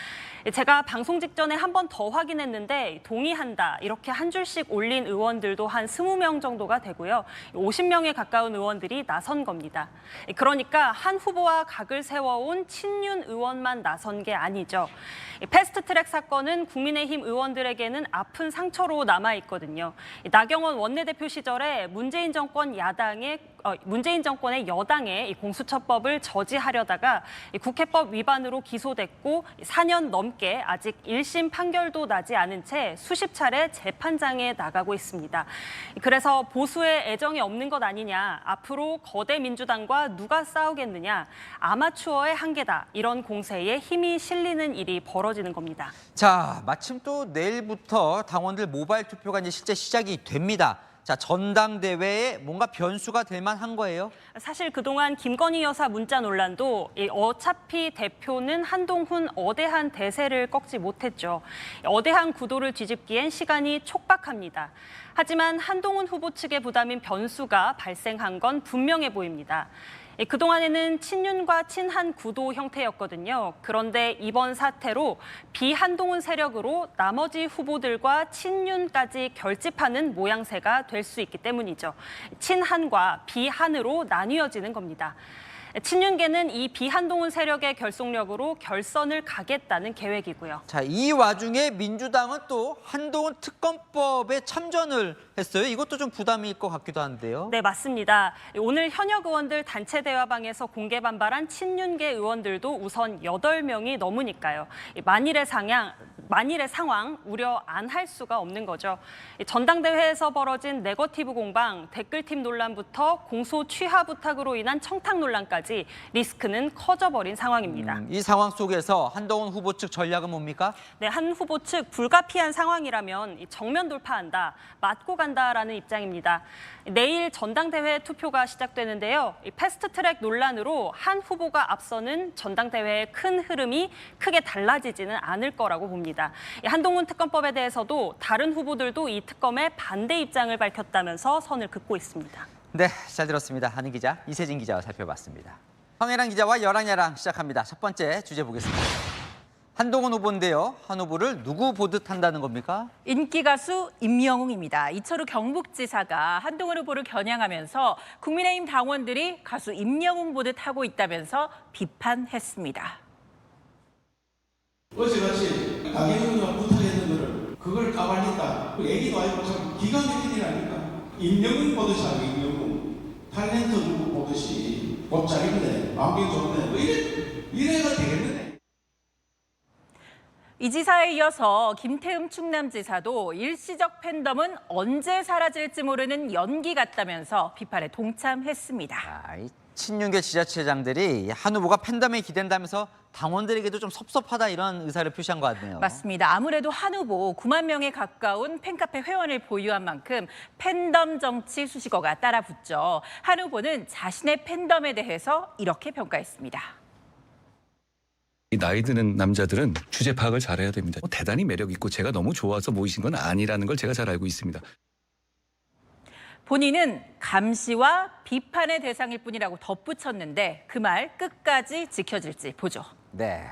제가 방송 직전에 한 번 더 확인했는데 동의한다 이렇게 한 줄씩 올린 의원들도 한 20명 정도가 되고요. 50명에 가까운 의원들이 나선 겁니다. 그러니까 한 후보와 각을 세워온 친윤 의원만 나선 게 아니죠. 패스트트랙 사건은 국민의힘 의원들에게는 아픈 상처로 남아있거든요. 나경원 원내대표 시절에 문재인 정권의 여당의 공수처법을 저지하려다가 국회법 위반으로 기소됐고 4년 넘게 아직 1심 판결도 나지 않은 채 수십 차례 재판장에 나가고 있습니다. 그래서 보수에 애정이 없는 것 아니냐, 앞으로 거대 민주당과 누가 싸우겠느냐, 아마추어의 한계다, 이런 공세에 힘이 실리는 일이 벌어지는 겁니다. 자, 마침 또 내일부터 당원들 모바일 투표가 이제 실제 시작이 됩니다. 자, 전당대회에 뭔가 변수가 될 만한 거예요? 사실 그동안 김건희 여사 문자 논란도 어차피 대표는 한동훈 어대한 대세를 꺾지 못했죠. 어대한 구도를 뒤집기엔 시간이 촉박합니다. 하지만 한동훈 후보 측의 부담인 변수가 발생한 건 분명해 보입니다. 그동안에는 친윤과 친한 구도 형태였거든요. 그런데 이번 사태로 비한동훈 세력으로 나머지 후보들과 친윤까지 결집하는 모양새가 될 수 있기 때문이죠. 친한과 비한으로 나뉘어지는 겁니다. 친윤계는 이 비한동훈 세력의 결속력으로 결선을 가겠다는 계획이고요. 자, 이 와중에 민주당은 또 한동훈 특검법에 참전을 했어요. 이것도 좀 부담일 것 같기도 한데요. 네, 맞습니다. 오늘 현역 의원들 단체 대화방에서 공개 반발한 친윤계 의원들도 우선 8명이 넘으니까요. 만일의 상황 우려 안 할 수가 없는 거죠. 전당대회에서 벌어진 네거티브 공방, 댓글팀 논란부터 공소 취하 부탁으로 인한 청탁 논란까지 리스크는 커져버린 상황입니다. 이 상황 속에서 한동훈 후보 측 전략은 뭡니까? 네, 한 후보 측 불가피한 상황이라면 정면 돌파한다, 맞고 간다라는 입장입니다. 내일 전당대회 투표가 시작되는데요. 패스트트랙 논란으로 한 후보가 앞서는 전당대회의 큰 흐름이 크게 달라지지는 않을 거라고 봅니다. 한동훈 특검법에 대해서도 다른 후보들도 이 특검에 반대 입장을 밝혔다면서 선을 긋고 있습니다. 네, 잘 들었습니다. 한은 기자, 이세진 기자와 살펴봤습니다. 황혜란 기자와 열랑야랑 시작합니다. 첫 번째 주제 보겠습니다. 한동훈 후보인데요. 한 후보를 누구 보듯 한다는 겁니까? 인기 가수 임영웅입니다. 이철우 경북지사가 한동훈 후보를 겨냥하면서 국민의힘 당원들이 가수 임영웅 보듯 하고 있다면서 비판했습니다. 어제같이 나경원이가 부탁했던 거를 그걸 까발린다. 그 얘기도 아니고 참 기가 막힌 일 아닙니까? 임영웅 보듯이 하고 임영웅 탤런트 누구 보듯이 옷자리인데 안경 좋네. 뭐 이래가 되겠는데. 이 지사에 이어서 김태흠 충남지사도 일시적 팬덤은 언제 사라질지 모르는 연기 같다면서 비판에 동참했습니다. 이 친윤계 지자체장들이 한 후보가 팬덤에 기댄다면서 당원들에게도 좀 섭섭하다 이런 의사를 표시한 것 같네요. 맞습니다. 아무래도 한 후보 9만 명에 가까운 팬카페 회원을 보유한 만큼 팬덤 정치 수식어가 따라붙죠. 한 후보는 자신의 팬덤에 대해서 이렇게 평가했습니다. 이 나이 드는 남자들은 주제 파악을 잘해야 됩니다. 대단히 매력 있고 제가 너무 좋아서 모이신 건 아니라는 걸 제가 잘 알고 있습니다. 본인은 감시와 비판의 대상일 뿐이라고 덧붙였는데 그 말 끝까지 지켜질지 보죠. 네.